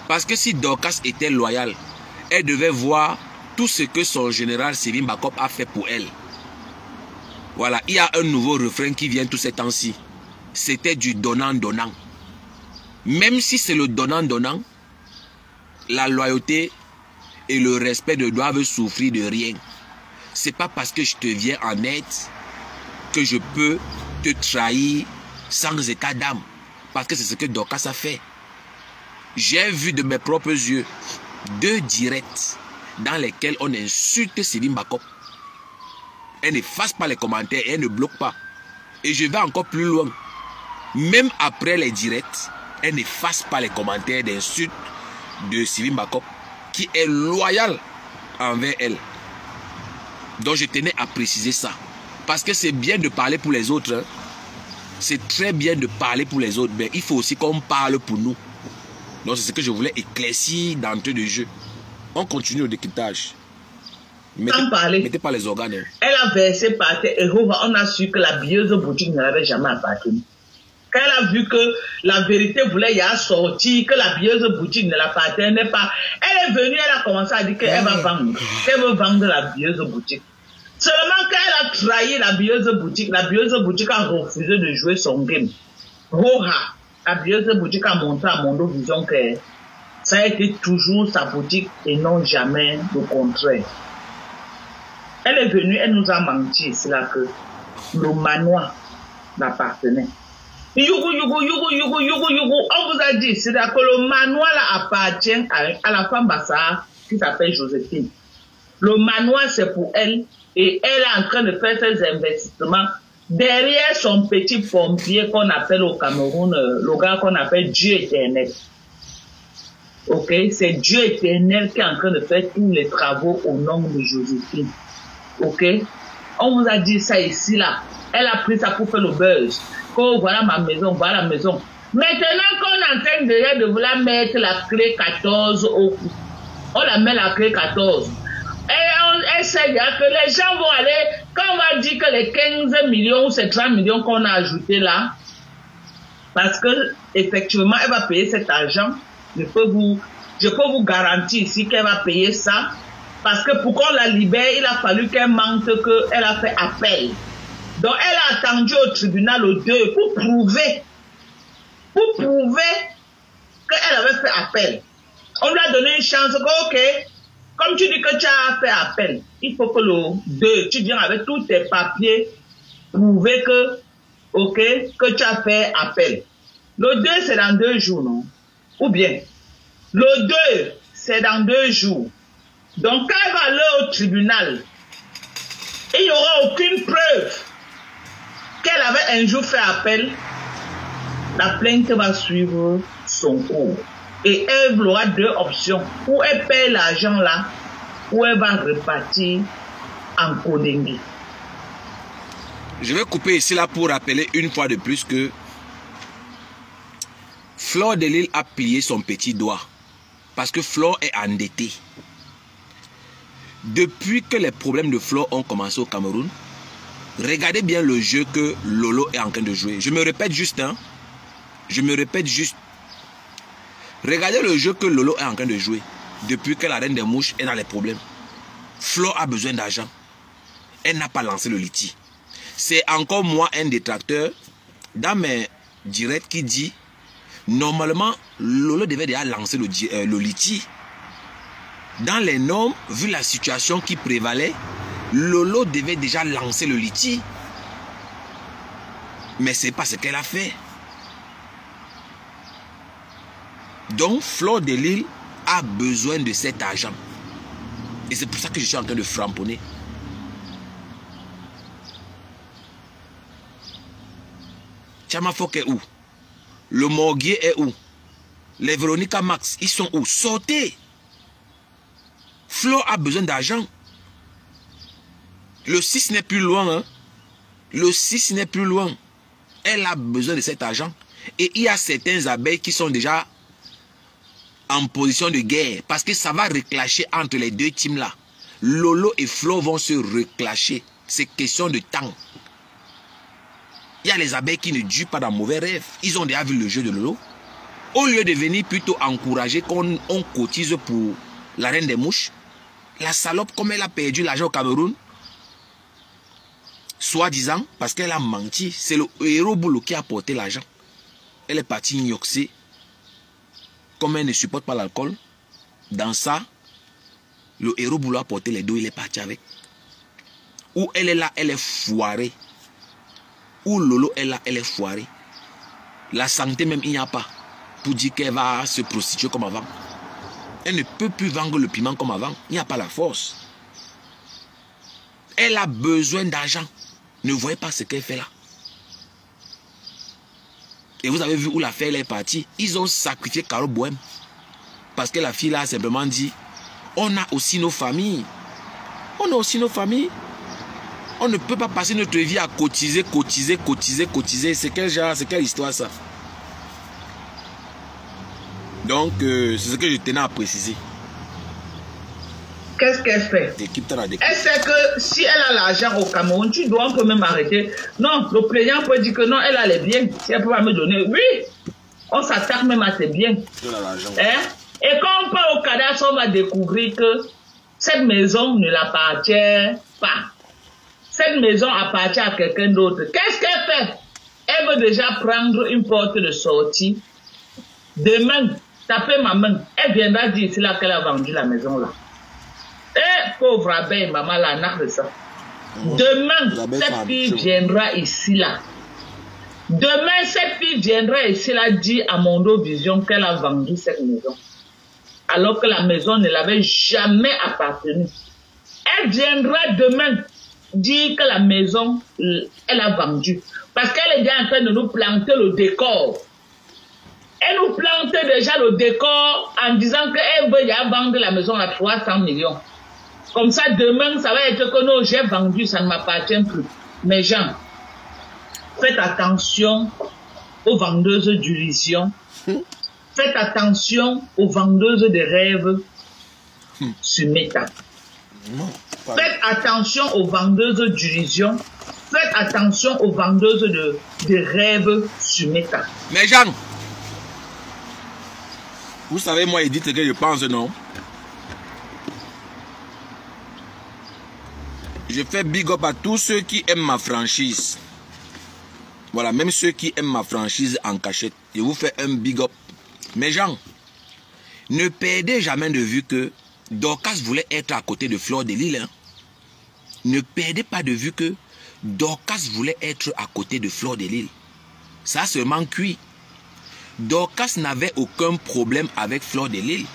Speaker 1: Parce que si Dorcas était loyale, elle devait voir tout ce que son général Sélim Bakop a fait pour elle. Voilà, il y a un nouveau refrain qui vient tous ces temps-ci. C'était du donnant-donnant. Même si c'est le donnant-donnant, la loyauté et le respect ne doivent souffrir de rien. C'est pas parce que je te viens en aide que je peux te trahir sans état d'âme. Parce que c'est ce que Dorcas a fait. J'ai vu de mes propres yeux 2 directs dans lesquels on insulte Sélim Bakop. Elle n'efface pas les commentaires et elle ne bloque pas. Et je vais encore plus loin. Même après les directs, elle n'efface pas les commentaires d'insultes de Sélim Bakop qui est loyal envers elle. Donc je tenais à préciser ça. Parce que c'est bien de parler pour les autres. Hein. C'est très bien de parler pour les autres. Mais il faut aussi qu'on parle pour nous. Donc c'est ce que je voulais éclaircir d'entrée de jeu. On continue au décryptage. Mettez pas les organes. Hein.
Speaker 3: Elle a versé par terre et on a su que la billeuse boutique ne l'avait jamais appartenu. Quand elle a vu que la vérité voulait y avoir sorti, que la billeuse boutique ne l'appartenait pas, elle est venue, elle a commencé à dire qu'elle va vendre. Qu'elle veut vendre la billeuse boutique. Seulement quand elle a trahi la billeuse boutique a refusé de jouer son game. Roha, la billeuse boutique a montré à Mondo Vision que ça a été toujours sa boutique et non jamais le contraire. Elle est venue, elle nous a menti, c'est là que le manoir l'appartenait. On vous a dit, c'est là que le manoir là appartient à la femme Bassar qui s'appelle Joséphine. Le manoir c'est pour elle et elle est en train de faire ses investissements derrière son petit pompier qu'on appelle au Cameroun, le gars qu'on appelle Dieu éternel. Ok, c'est Dieu éternel qui est en train de faire tous les travaux au nom de Joséphine. Ok, on vous a dit ça ici là. Elle a pris ça pour faire le buzz. Oh, voilà ma maison, voilà la maison. Maintenant qu'on est en train de vouloir mettre la clé 14 au cou, on la met la clé 14. Et on essaie que les gens vont aller, quand on va dire que les 15 millions ou ces 30 millions qu'on a ajouté là, parce que effectivement elle va payer cet argent, je peux vous garantir ici qu'elle va payer ça. Parce que pour qu'on la libère, il a fallu qu'elle mente qu'elle a fait appel. Donc elle a attendu au tribunal au 2 pour prouver qu'elle avait fait appel. On lui a donné une chance que, ok, comme tu dis que tu as fait appel, il faut que le 2, tu viens avec tous tes papiers, prouver que, ok, que tu as fait appel. Le 2, c'est dans 2 jours, non? Ou bien, le 2, c'est dans 2 jours. Donc, quand elle va aller au tribunal, il n'y aura aucune preuve. qu'elle avait un jour fait appel, la plainte va suivre son cours. Et elle aura deux options. Ou elle paie l'argent là, ou elle va repartir en Kodengui.
Speaker 1: Je vais couper ici là pour rappeler une fois de plus que Fleur de Lille a plié son petit doigt. Parce que Fleur est endettée. Depuis que les problèmes de Fleur ont commencé au Cameroun, regardez bien le jeu que Lolo est en train de jouer. Je me répète juste, hein. Je me répète juste. Regardez le jeu que Lolo est en train de jouer. Depuis que la reine des mouches est dans les problèmes. Fleur a besoin d'argent. Elle n'a pas lancé le litige. C'est encore moi un détracteur dans mes directs qui dit normalement Lolo devait déjà lancer le litige. Dans les normes, vu la situation qui prévalait, Lolo devait déjà lancer le litige. Mais ce n'est pas ce qu'elle a fait. Donc, Fleur de Lille a besoin de cet argent. Et c'est pour ça que je suis en train de framponner. Tchamafok est où? Le Morguier est où? Les Véronica Max, ils sont où? Sortez! Fleur a besoin d'argent. Le 6 n'est plus loin. Hein? Le 6 n'est plus loin. Elle a besoin de cet argent. Et il y a certains abeilles qui sont déjà en position de guerre. Parce que ça va reclasher entre les deux teams là. Lolo et Fleur vont se reclasher. C'est question de temps. Il y a les abeilles qui ne durent pas dans mauvais rêves. Ils ont déjà vu le jeu de Lolo. Au lieu de venir plutôt encourager qu'on cotise pour la reine des mouches, la salope, comme elle a perdu l'argent au Cameroun, soi-disant, parce qu'elle a menti, c'est le héros boulot qui a apporté l'argent. Elle est partie gnoxer. Comme elle ne supporte pas l'alcool, dans ça, le héros boulot a porté les dos, il est parti avec. Ou elle est là, elle est foirée. Ou Lolo est là, elle est foirée. La santé même, il n'y a pas. Pour dire qu'elle va se prostituer comme avant. Elle ne peut plus vendre le piment comme avant. Il n'y a pas la force. Elle a besoin d'argent. Ne voyez pas ce qu'elle fait là. Et vous avez vu où la fille est partie. Ils ont sacrifié Caro Bohème. Parce que la fille là a simplement dit, on a aussi nos familles. On a aussi nos familles. On ne peut pas passer notre vie à cotiser. C'est quel genre, c'est quelle histoire ça? Donc, c'est ce que je tenais à préciser.
Speaker 3: Qu'est-ce qu'elle fait? Elle sait que si elle a l'argent au Cameroun, tu dois un peu même arrêter. Non, le plaignant peut dire que non, elle a les biens. Si elle peut pas me donner, oui, on s'attaque même à ses biens. Hein? Et quand on part au cadastre, on va découvrir que cette maison ne l'appartient pas. Cette maison appartient à quelqu'un d'autre. Qu'est-ce qu'elle fait? Elle veut déjà prendre une porte de sortie. Demain, taper ma main. Elle viendra dire ici là qu'elle a vendu la maison là. Eh, pauvre abeille, maman, la n'a de ça. Demain, cette fille viendra ici là. Demain, cette fille viendra ici là dire à Mondo Vision qu'elle a vendu cette maison. Alors que la maison ne l'avait jamais appartenu. Elle viendra demain dire que la maison, elle a vendu. Parce qu'elle est déjà en train de nous planter le décor. Elle nous plantait déjà le décor en disant qu'elle veut y vendre la maison à 300 millions. Comme ça, demain, ça va être que non, j'ai vendu, ça ne m'appartient plus. Mais gens, faites attention aux vendeuses d'illusions. Faites attention aux vendeuses de rêves sur Meta. Faites attention aux vendeuses d'illusions. Faites attention aux vendeuses de rêves sur Meta.
Speaker 1: Mais Jean, vous savez, moi, il dit ce que je pense, non? Je fais big up à tous ceux qui aiment ma franchise. Voilà, même ceux qui aiment ma franchise en cachette. Je vous fais un big up. Mais Jean, ne perdez jamais de vue que Dorcas voulait être à côté de Fleur de Lille. Hein? Ne perdez pas de vue que Dorcas voulait être à côté de Fleur de Lille. Ça a seulement cuit. Dorcas n'avait aucun problème avec Fleur de Lille.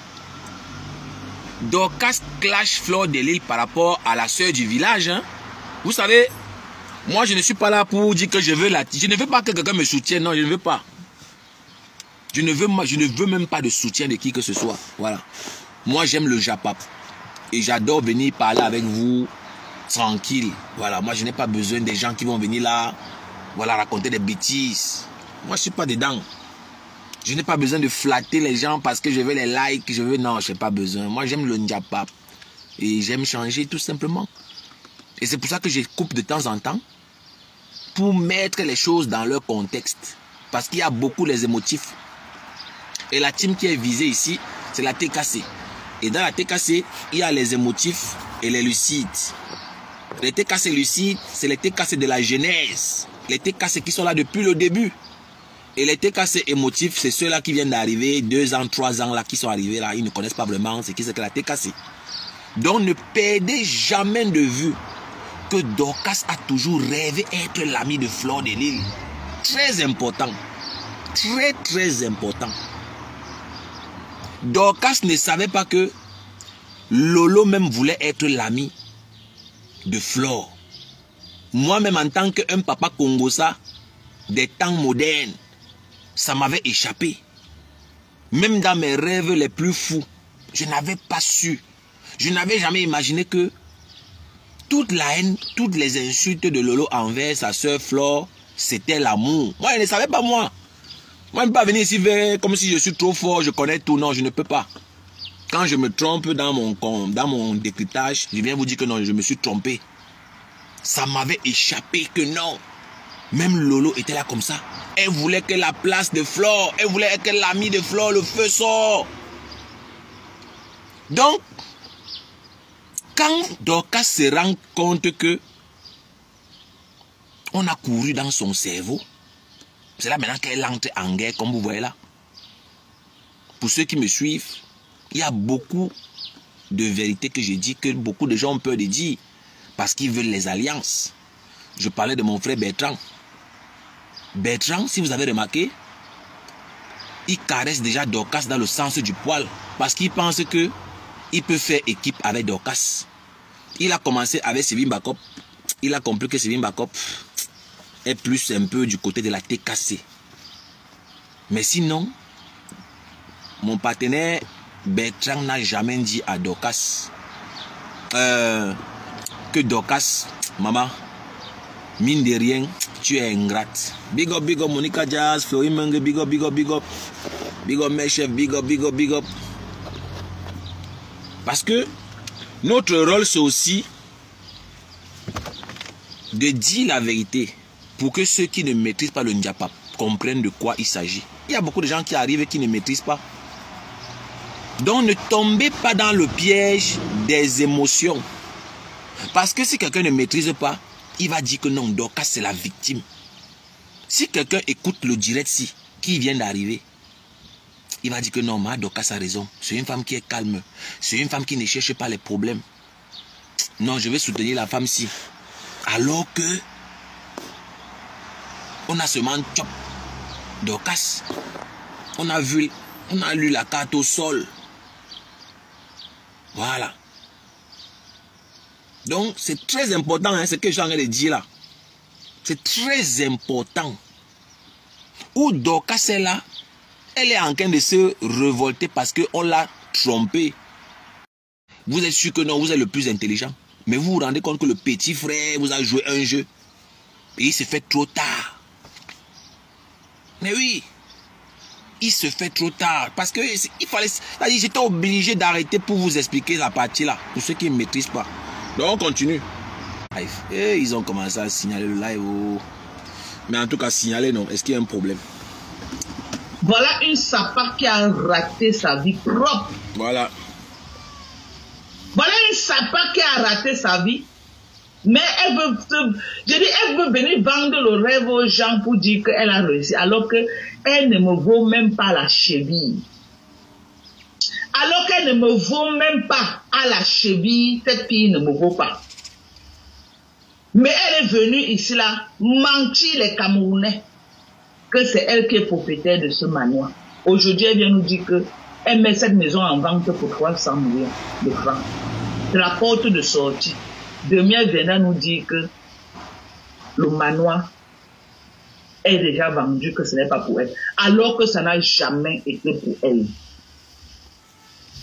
Speaker 1: Dorcas clash Fleur de Lille par rapport à la sœur du village. Hein? Vous savez, Moi, je ne suis pas là pour dire que je veux la... Je ne veux pas que quelqu'un me soutienne. Non, je ne veux pas. Je ne veux même pas de soutien de qui que ce soit. Voilà. Moi, j'aime le Japap. Et j'adore venir parler avec vous tranquille. Voilà. Moi, je n'ai pas besoin des gens qui vont venir là, voilà, raconter des bêtises. Moi, je ne suis pas dedans. Je n'ai pas besoin de flatter les gens parce que je veux les likes. Je veux... Non, je n'ai pas besoin. Moi, j'aime le Japap. Et j'aime changer tout simplement. Et c'est pour ça que je coupe de temps en temps pour mettre les choses dans leur contexte. Parce qu'il y a beaucoup les émotifs. Et la team qui est visée ici, c'est la TKC. Et dans la TKC, il y a les émotifs et les lucides. Les TKC lucides, c'est les TKC de la genèse. Les TKC qui sont là depuis le début. Et les TKC émotifs, c'est ceux-là qui viennent d'arriver, 2 ans, 3 ans, là, qui sont arrivés là. Ils ne connaissent pas vraiment ce qui c'est que la TKC. Donc ne perdez jamais de vue que Dorcas a toujours rêvé être l'ami de Fleur de Lys. Très important. Très, très important. Dorcas ne savait pas que Lolo même voulait être l'ami de Fleur. Moi-même, en tant qu'un papa congosa des temps modernes, ça m'avait échappé. Même dans mes rêves les plus fous, je n'avais pas su. Je n'avais jamais imaginé que toute la haine, toutes les insultes de Lolo envers sa soeur Flore, c'était l'amour. Moi, je ne savais pas, moi. Moi, je ne peux pas venir ici comme si je suis trop fort, je connais tout. Non, je ne peux pas. Quand je me trompe dans mon décryptage, je viens vous dire que non, je me suis trompé. Ça m'avait échappé que non. Même Lolo était là comme ça. Elle voulait que la place de Flore, elle voulait que l'ami de Flore, le feu sort. Donc, quand Dorcas se rend compte que on a couru dans son cerveau, c'est là maintenant qu'elle entre en guerre, comme vous voyez là. Pour ceux qui me suivent, il y a beaucoup de vérités que je dis, que beaucoup de gens ont peur de dire, parce qu'ils veulent les alliances. Je parlais de mon frère Bertrand. Bertrand, si vous avez remarqué, il caresse déjà Dorcas dans le sens du poil, parce qu'il pense que il peut faire équipe avec Dorcas. Il a commencé avec Sylvain Bakop. Il a compris que Sylvain Bakop est plus un peu du côté de la TKC. Mais sinon, mon partenaire Bertrand n'a jamais dit à Dorcas que Dorcas, maman, mine de rien, tu es ingrate. Big up, Monica Jazz, Flori Menge, big up, big up, big up. Big up, mes chefs, big up, big up, big up. Parce que notre rôle, c'est aussi de dire la vérité pour que ceux qui ne maîtrisent pas le Njapap comprennent de quoi il s'agit. Il y a beaucoup de gens qui arrivent et qui ne maîtrisent pas. Donc ne tombez pas dans le piège des émotions. Parce que si quelqu'un ne maîtrise pas, il va dire que non, Dorcas c'est la victime. Si quelqu'un écoute le direct qui vient d'arriver, il va dire que non, ma Dorcas a raison. C'est une femme qui est calme. C'est une femme qui ne cherche pas les problèmes. Non, je vais soutenir la femme-ci. Alors que on a seulement chop Dorcas. On a lu la carte au sol. Voilà. Donc, c'est très important, hein, ce que je suis en train de dire là. C'est très important. Où Dorcas est là, elle est en train de se révolter parce qu'on l'a trompé. Vous êtes sûr que non, vous êtes le plus intelligent. Mais vous vous rendez compte que le petit frère vous a joué un jeu. Et il se fait trop tard. Mais oui. Il se fait trop tard. Parce que il fallait... J'étais obligé d'arrêter pour vous expliquer la partie là. Pour ceux qui ne maîtrisent pas. Donc on continue. Et ils ont commencé à signaler le live. Oh. Mais en tout cas, signaler non. Est-ce qu'il y a un problème?
Speaker 3: Voilà une sapa qui a raté sa vie propre.
Speaker 1: Voilà.
Speaker 3: Voilà une sapa qui a raté sa vie. Mais elle veut, elle veut venir vendre le rêve aux gens pour dire qu'elle a réussi. Alors qu'elle ne me vaut même pas la cheville. Alors qu'elle ne me vaut même pas à la cheville, cette fille ne me vaut pas. Mais elle est venue ici là mentir les Camerounais que c'est elle qui est propriétaire de ce manoir. Aujourd'hui, elle vient nous dire qu'elle met cette maison en vente pour 300 millions de francs. C'est la porte de sortie. Demain, elle viendra nous dire que le manoir est déjà vendu, que ce n'est pas pour elle. Alors que ça n'a jamais été pour elle.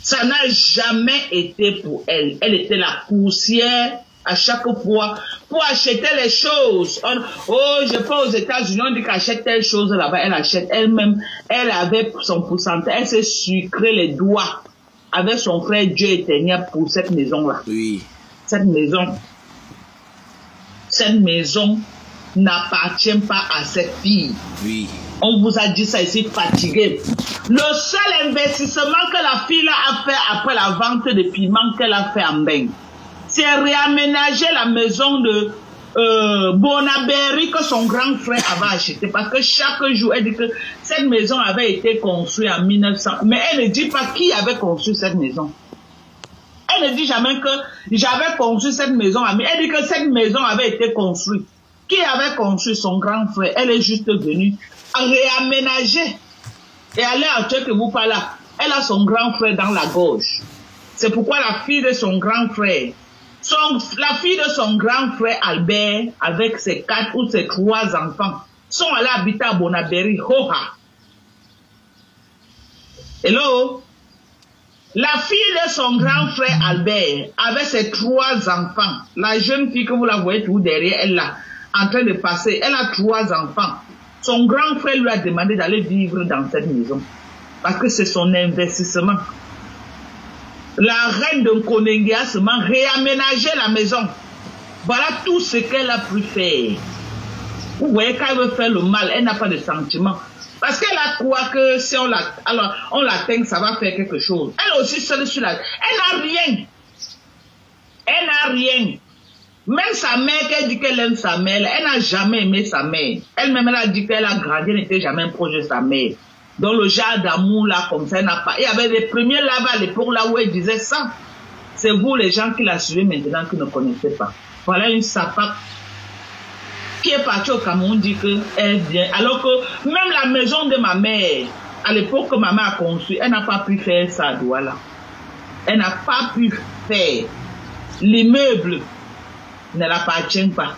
Speaker 3: Ça n'a jamais été pour elle. Elle était la poussière à chaque fois pour acheter les choses. Oh, je vais aux États-Unis, on dit qu'elle achète telle chose là-bas, elle achète elle-même. Elle avait son pourcentage, elle s'est sucré les doigts avec son frère Dieu éternel pour cette maison-là.
Speaker 1: Oui.
Speaker 3: Cette maison n'appartient pas à cette fille.
Speaker 1: Oui.
Speaker 3: On vous a dit ça ici, fatigué. Le seul investissement que la fille a fait après la vente de piments qu'elle a fait en bain, c'est réaménager la maison de Bonaberry que son grand frère avait acheté. Parce que chaque jour, elle dit que cette maison avait été construite en 1900. Mais elle ne dit pas qui avait construit cette maison. Elle ne dit jamais que j'avais construit cette maison. Elle dit que cette maison avait été construite. Qui avait construit? Son grand frère. Elle est juste venue réaménager. Et à l'heure actuelle que vous parlez, elle a son grand frère dans la gorge. C'est pourquoi la fille de son grand frère, la fille de son grand frère Albert, avec ses 4 ou ses 3 enfants, sont allés habiter à Bonaberry, Hoha. Hello? La fille de son grand frère Albert, avec ses 3 enfants, la jeune fille que vous la voyez tout derrière elle là, en train de passer, elle a 3 enfants. Son grand frère lui a demandé d'aller vivre dans cette maison. Parce que c'est son investissement. La reine de Konengi a seulement réaménagé la maison. Voilà tout ce qu'elle a pu faire. Vous voyez, quand elle veut faire le mal, elle n'a pas de sentiment. Parce qu'elle a quoi que si on l'atteint, ça va faire quelque chose. Elle aussi seule sur la... Elle n'a rien. Elle n'a rien. Même sa mère, qu'elle dit qu'elle aime sa mère, elle n'a jamais aimé sa mère. Elle-même, elle a dit qu'elle a grandi, elle n'était jamais proche de sa mère. Donc le genre d'amour là, comme ça, elle n'a pas. Il y avait les premiers là-bas à l'époque là où elle disait ça. C'est vous les gens qui la suivez maintenant qui ne connaissez pas. Voilà une sapate qui est partie au Cameroun dit qu'elle vient. Alors que même la maison de ma mère, à l'époque que ma mère a construit, elle n'a pas pu faire ça, voilà. Elle n'a pas pu faire. L'immeuble ne l'appartient pas.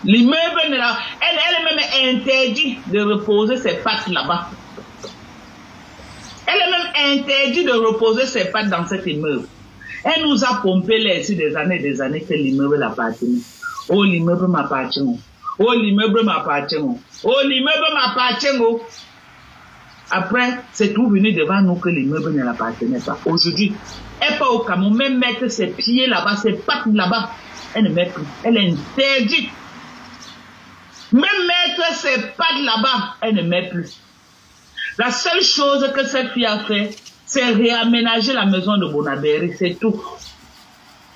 Speaker 3: L'immeuble ne l'a... Elle est même interdite de reposer ses pattes là-bas. Elle est même interdite de reposer ses pattes dans cet immeuble. Elle nous a pompé là ici des années que l'immeuble l'appartenait. Oh, l'immeuble m'appartient. Oh, l'immeuble m'appartient. Oh, l'immeuble m'appartient. Après, c'est tout venu devant nous que l'immeuble ne l'appartenait pas. Aujourd'hui, elle part au Cameroun, même mettre ses pieds là-bas, ses pattes là-bas. Elle ne met plus. Elle est interdite. Même mettre ses pattes là-bas, elle ne met plus. La seule chose que cette fille a fait, c'est réaménager la maison de Bonaberry, c'est tout.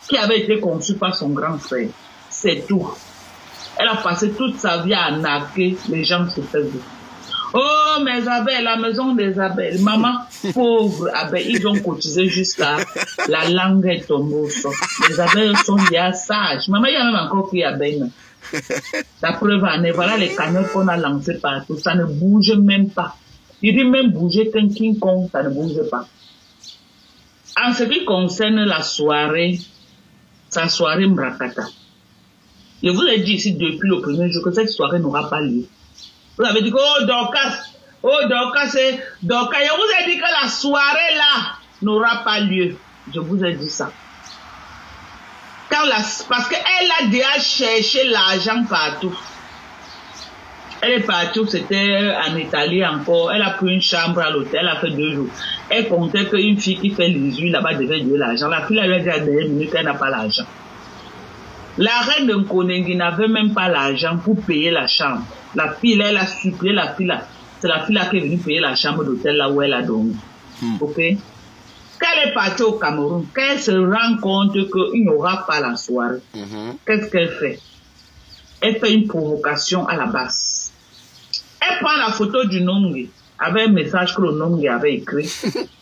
Speaker 3: Qui avait été conçue par son grand frère. C'est tout. Elle a passé toute sa vie à narquer les gens se faisaient. Oh, mes abeilles, la maison des abeilles. Maman, pauvre abeilles, ils ont cotisé jusqu'à la langue est tombée au sol. Les abeilles sont bien sages. Maman, il y a même encore qui abeilles. La preuve en est, voilà les cagnottes qu'on a lancées partout. Ça ne bouge même pas. Il dit même bouger qu'un King Kong, ça ne bouge pas. En ce qui concerne la soirée, sa soirée Mbrakata, je vous ai dit ici depuis le premier jour que cette soirée n'aura pas lieu. Vous avez dit que, oh Dorcas, c'est Dorcas. Je vous ai dit que la soirée là n'aura pas lieu. Je vous ai dit ça. Parce qu'elle a déjà cherché l'argent partout. Elle est partie, c'était en Italie encore. Elle a pris une chambre à l'hôtel, elle a fait 2 jours. Elle comptait qu'une fille qui fait les huiles là-bas devait donner l'argent. La fille, elle a dit à la dernière minute qu'elle n'a pas l'argent. La reine de Nkonengi n'avait même pas l'argent pour payer la chambre. La fille, là, elle a supplié la fille là. C'est la fille là qui est venue payer la chambre d'hôtel là où elle a dormi. Ok? Quand elle est partie au Cameroun, quand elle se rend compte qu'il n'y aura pas la soirée, qu'est-ce qu'elle fait? Elle fait une provocation à la base. Elle prend la photo du Nongi avec un message que le Nongi avait écrit.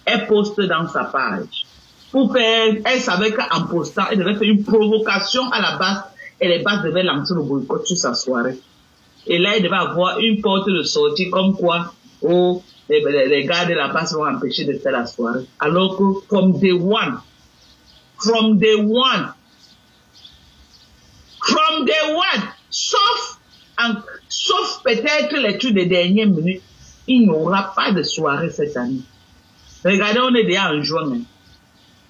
Speaker 3: Elle poste dans sa page. Pour faire, elle savait qu'en postant, elle devait faire une provocation à la base et les bases devaient lancer le boycott sur sa soirée. Et là, elle devait avoir une porte de sortie comme quoi, oh, les gars de la base vont empêcher de faire la soirée. Alors que, from day one, Sauf peut-être les trucs des dernières minutes, il n'y aura pas de soirée cette année. Regardez, on est déjà en juin.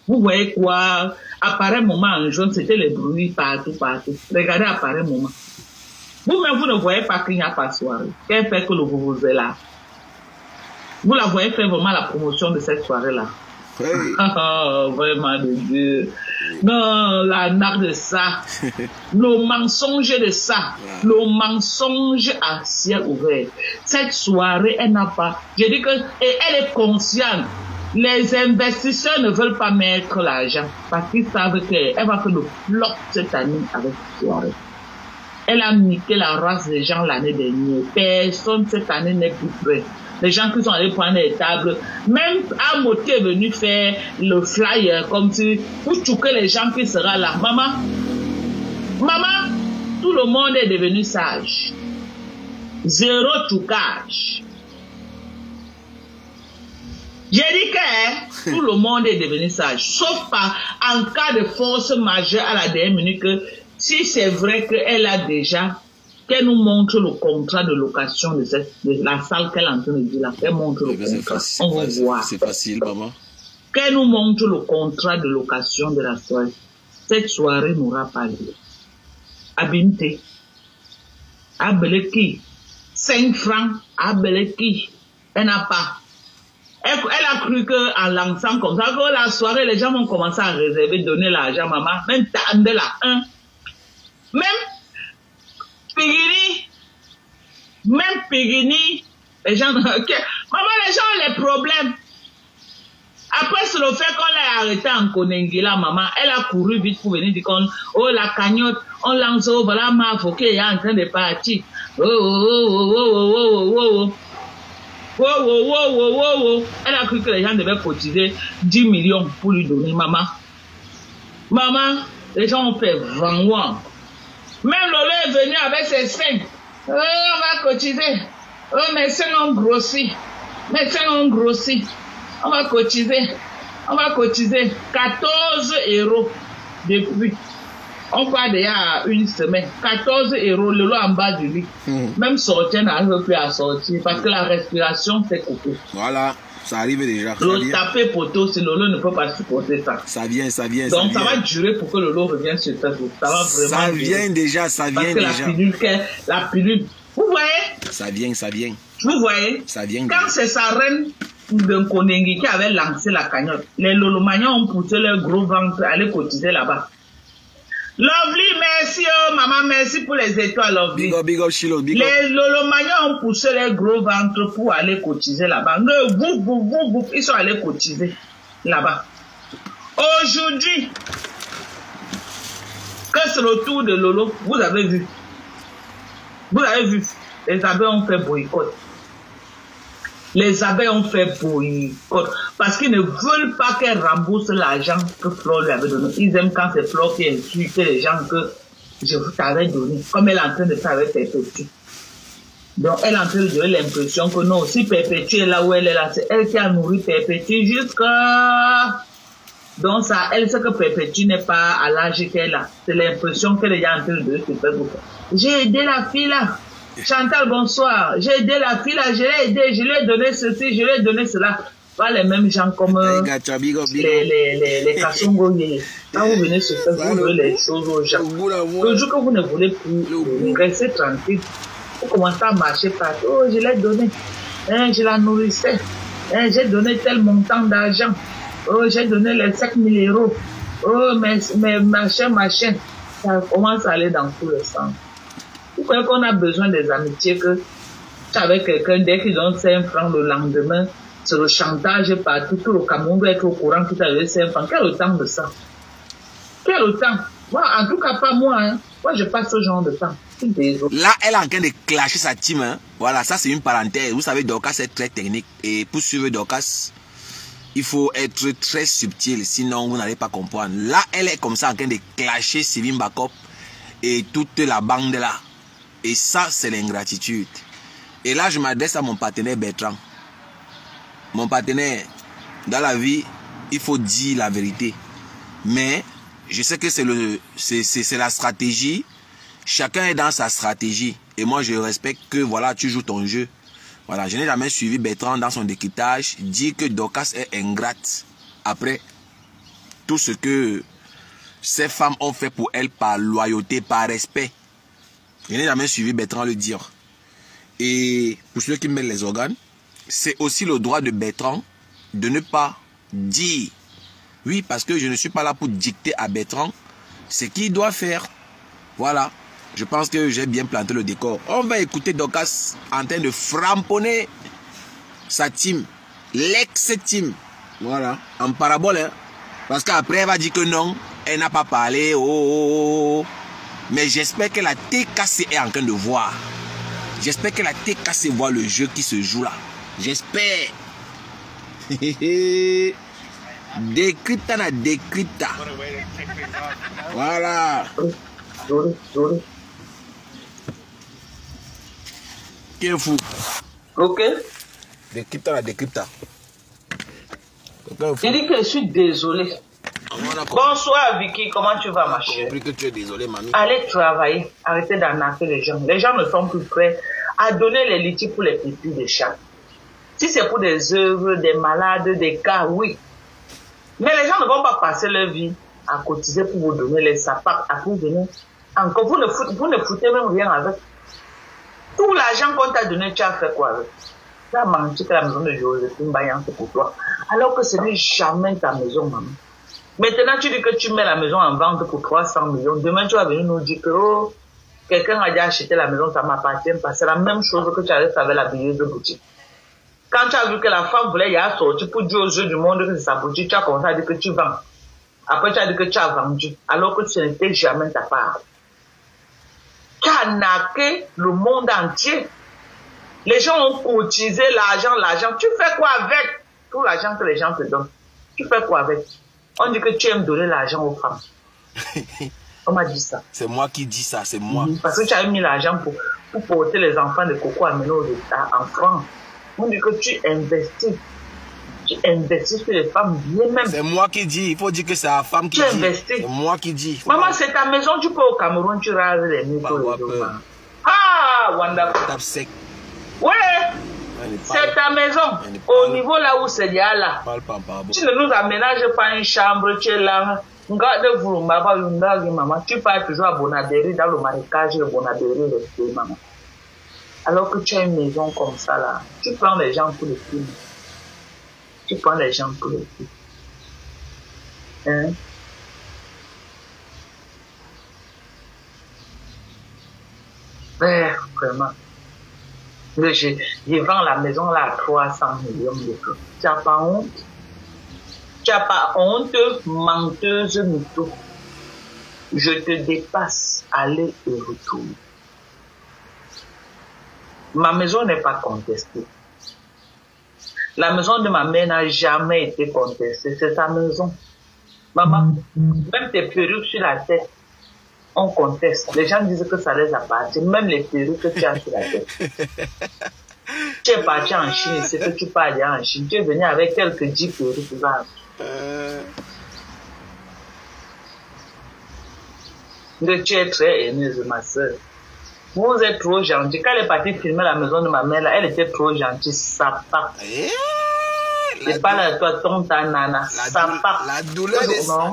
Speaker 3: Vous voyez quoi? À pareil moment en juin, c'était les bruits partout. Regardez à pareil moment. Vous-même, vous ne voyez pas qu'il n'y a pas de soirée. Qu'elle fait que le vous est là? Vous la voyez faire vraiment la promotion de cette soirée-là. Hey. Oh, vraiment de Dieu. Non, la narque de ça. Le mensonge de ça. Le mensonge à ciel ouvert. Cette soirée, elle n'a pas. Je dis que, et elle est consciente. Les investisseurs ne veulent pas mettre l'argent parce qu'ils savent qu'elle va faire le flop cette année avec cette soirée. Elle a niqué la race des gens l'année dernière. Personne cette année n'est plus prêt. Les gens qui sont allés prendre les tables, même Amoté est venu faire le flyer comme si pour choquer les gens qui seront là. Maman, tout le monde est devenu sage. Zéro choucage. J'ai dit que tout le monde est devenu sage, sauf pas en cas de force majeure à la dernière minute que si c'est vrai qu'elle a déjà, qu'elle nous montre le contrat de location de la salle qu'elle est en train de dire là, qu'elle montre le contrat. On va voir.
Speaker 1: C'est facile, maman.
Speaker 3: Qu'elle nous montre le contrat de location de la soirée. Cette soirée n'aura pas lieu. Abimte. Abeleki. 5 francs. Abeleki. Elle n'a pas. Elle a cru qu'en lançant comme ça, que la soirée, les gens vont commencer à réserver, donner l'argent, maman. Même tande là, hein. Même Pigini, les gens, maman, les gens ont les problèmes. Après, c'est le fait qu'on l'a arrêté en Konengila, maman, elle a couru vite pour venir dire oh, la cagnotte, on lance, oh, voilà, ma faut qu'elle est en train de partir. Elle a cru que les gens devaient cotiser 10 millions pour lui donner, maman. Maman, les gens ont fait 20 mois. Même Lolo est venu avec ses seins. Oh, on va cotiser. Oh, mes seins ont grossi. Mes seins ont grossi. On va cotiser. On va cotiser 14 € depuis. On part déjà à une semaine. 14 € Lolo en bas du lit. Même sortir n'arrive plus à sortir parce que la respiration s'est coupée.
Speaker 1: Voilà. Ça arrive déjà.
Speaker 3: Le taper poteau, si Lolo ne peut pas supporter ça.
Speaker 1: Ça vient.
Speaker 3: Donc ça va durer pour que Lolo revienne sur ta route. Ça va vraiment.
Speaker 1: Ça vient déjà.
Speaker 3: Parce que la pilule, vous voyez?
Speaker 1: Ça vient.
Speaker 3: Vous voyez?
Speaker 1: Ça vient.
Speaker 3: Quand c'est sa reine de Konengi qui avait lancé la cagnotte, les Lolomagnons ont poussé leur gros ventre à aller cotiser là-bas. Lovely, merci, oh, maman, merci pour les étoiles, Lovely.
Speaker 1: Big up, Chilo, big up.
Speaker 3: Les Lolomagnons ont poussé les gros ventres pour aller cotiser là-bas. Ils sont allés cotiser là-bas. Aujourd'hui, que c'est le tour de Lolo, vous avez vu. Les abeilles ont fait boycott. Les abeilles ont fait boycott parce qu'ils ne veulent pas qu'elle rembourse l'argent que Flore lui avait donné. Ils aiment quand c'est Flore qui insulte les gens que je vous t'avais donné, comme elle est en train de faire avec Perpétue. Donc elle est en train de donner l'impression que non, si Perpétue est là où elle est là, c'est elle qui a nourri Perpétue jusqu'à... Donc ça, elle sait que Perpétue n'est pas à l'âge qu'elle a. C'est l'impression qu'elle est en train de donner. J'ai aidé la fille là. Chantal, bonsoir. J'ai aidé la fille là, je l'ai aidé, je lui ai donné ceci, je lui ai donné cela. Pas les mêmes gens comme les Kassongo. Quand vous venez se faire, vous donnez les choses aux gens. Le jour que vous ne voulez plus, restez tranquille. Vous commencez à marcher partout. Oh, je l'ai donné. Je la nourrissais. J'ai donné tel montant d'argent. Oh, j'ai donné les 5 000 €. Oh, mais machin. Ça commence à aller dans tout le sens. Vous croyez qu'on a besoin des amitiés que tu avec quelqu'un, dès qu'ils donnent 5 francs le lendemain, c'est le chantage partout, tout le Cameroun doit être au courant que tu as donné 5 francs. Quel est le temps de ça? Quel est le temps? Moi, en tout cas, pas moi. Hein. Moi, je passe ce genre de temps.
Speaker 1: Là, elle est en train de clasher sa team. Hein. Voilà, ça c'est une parenthèse. Vous savez, Dorcas est très technique. Et pour suivre Dorcas, il faut être très subtil. Sinon, vous n'allez pas comprendre. Là, elle est comme ça en train de clasher Sylvine Bakop et toute la bande là. Et ça, c'est l'ingratitude. Et là, je m'adresse à mon partenaire Bertrand. Mon partenaire, dans la vie, il faut dire la vérité. Mais, je sais que c'est la stratégie Chacun est dans sa stratégie. Et moi, je respecte que, voilà, tu joues ton jeu. Voilà, je n'ai jamais suivi Bertrand dans son décryptage. Dit que Dorcas est ingrate. Après, tout ce que ces femmes ont fait pour elle par loyauté, par respect. Je n'ai jamais suivi Bertrand le dire. Et pour ceux qui mettent les organes, c'est aussi le droit de Bertrand de ne pas dire. Oui, parce que je ne suis pas là pour dicter à Bertrand ce qu'il doit faire. Voilà. Je pense que j'ai bien planté le décor. On va écouter Dorcas en train de framponner sa team. L'ex-team. Voilà. En parabole. Hein. Parce qu'après, elle va dire que non. Elle n'a pas parlé. Oh. Mais j'espère que la TKC est en train de voir. J'espère que la TKC voit le jeu qui se joue là. J'espère. Décrypta na décrypta. Voilà. Qui est fou?
Speaker 3: Ok.
Speaker 1: Décrypta la décrypta.
Speaker 3: Il dit que je suis désolé. Bonsoir Vicky, comment tu vas ma chérie?
Speaker 1: J'ai compris que tu es désolé, mamie.
Speaker 3: Allez travailler, arrêtez d'arnaquer les gens. Les gens ne sont plus prêts à donner les litiges pour les pipis des chats. Si c'est pour des œuvres, des malades, des cas, oui. Mais les gens ne vont pas passer leur vie à cotiser pour vous donner les sapats, à vous donner. Encore, vous ne foutez même rien avec. Tout l'argent qu'on t'a donné, tu as fait quoi avec? Tu as menti que la maison de Joséphine Bayan, c'est pour toi. Alors que ce n'est jamais ta maison, maman. Maintenant, tu dis que tu mets la maison en vente pour 300 millions. Demain, tu vas venir nous dire que oh, quelqu'un a déjà acheté la maison, ça m'appartient pas. C'est la même chose que tu avais fait avec la billeuse de boutique. Quand tu as vu que la femme voulait y aller sortir pour dire aux yeux du monde que c'est sa boutique, tu as commencé à dire que tu vends. Après, tu as dit que tu as vendu, alors que ce n'était jamais ta part. Tu as arnaqué le monde entier. Les gens ont cotisé l'argent. Tu fais quoi avec tout l'argent que les gens te donnent? Tu fais quoi avec? On dit que tu aimes donner l'argent aux femmes. On m'a dit ça.
Speaker 1: C'est moi qui dis ça, c'est moi.
Speaker 3: Parce que tu as mis l'argent pour porter les enfants de Coco à mener aux États en France. On dit que tu investis. Tu investis sur les femmes bien même.
Speaker 1: C'est moi qui dis. Il faut dire que c'est la femme qui
Speaker 3: dit.
Speaker 1: Tu investis. C'est moi qui dis.
Speaker 3: Maman, c'est ta maison. Tu peux au Cameroun, tu rases les murs. Ah, wonderful.
Speaker 1: Tape sec.
Speaker 3: Ouais. C'est ta maison. Au niveau là où c'est là. Tu ne nous aménages pas une chambre. Tu es là. Regardez-vous, maman. Tu pars toujours à Bonadéry dans le marécage de Bonadéry, maman. Alors que tu as une maison comme ça là, tu prends les gens pour le film. Tu prends les gens pour le film. Hein? Vraiment. Je vends la maison là à 300 millions d'euros. Tu n'as pas honte? Tu n'as pas honte, menteuse mytho. Je te dépasse, aller et retour. Ma maison n'est pas contestée. La maison de ma mère n'a jamais été contestée. C'est sa maison. Maman, même tes perruques sur la tête, on conteste. Les gens disent que ça les appartient. Même les perruques que tu as sur la tête. Tu es parti en Chine, c'est que tu pars aller en Chine. Tu es venu avec quelques 10 perruques. Tu es très haineuse, ma soeur. Vous êtes trop gentil. Quand elle est partie filmer la maison de ma mère, là, elle était trop gentille. Sapa. C'est pas là, toi, ton nana. Sapa.
Speaker 1: La douleur.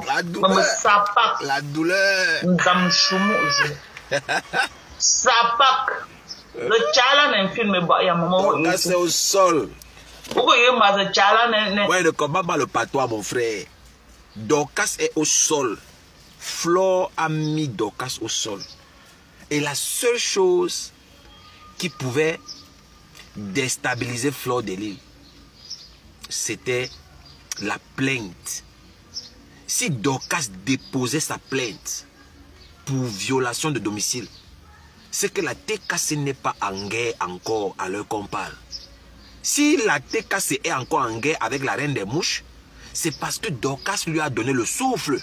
Speaker 1: La douleur.
Speaker 3: Sapa.
Speaker 1: La douleur.
Speaker 3: Sapa. Le chalan est un film, il y a un moment où
Speaker 1: c'est au sol.
Speaker 3: Pourquoi il y a un chalan?
Speaker 1: Ouais, ne combat pas le patois, mon frère. Dorcas est au sol. Flore a mis Dorcas au sol. Et la seule chose qui pouvait déstabiliser Flore de Lille, c'était la plainte. Si Dorcas déposait sa plainte pour violation de domicile, c'est que la TKC n'est pas en guerre encore à l'heure qu'on parle. Si la TKC est encore en guerre avec la reine des mouches, c'est parce que Dorcas lui a donné le souffle.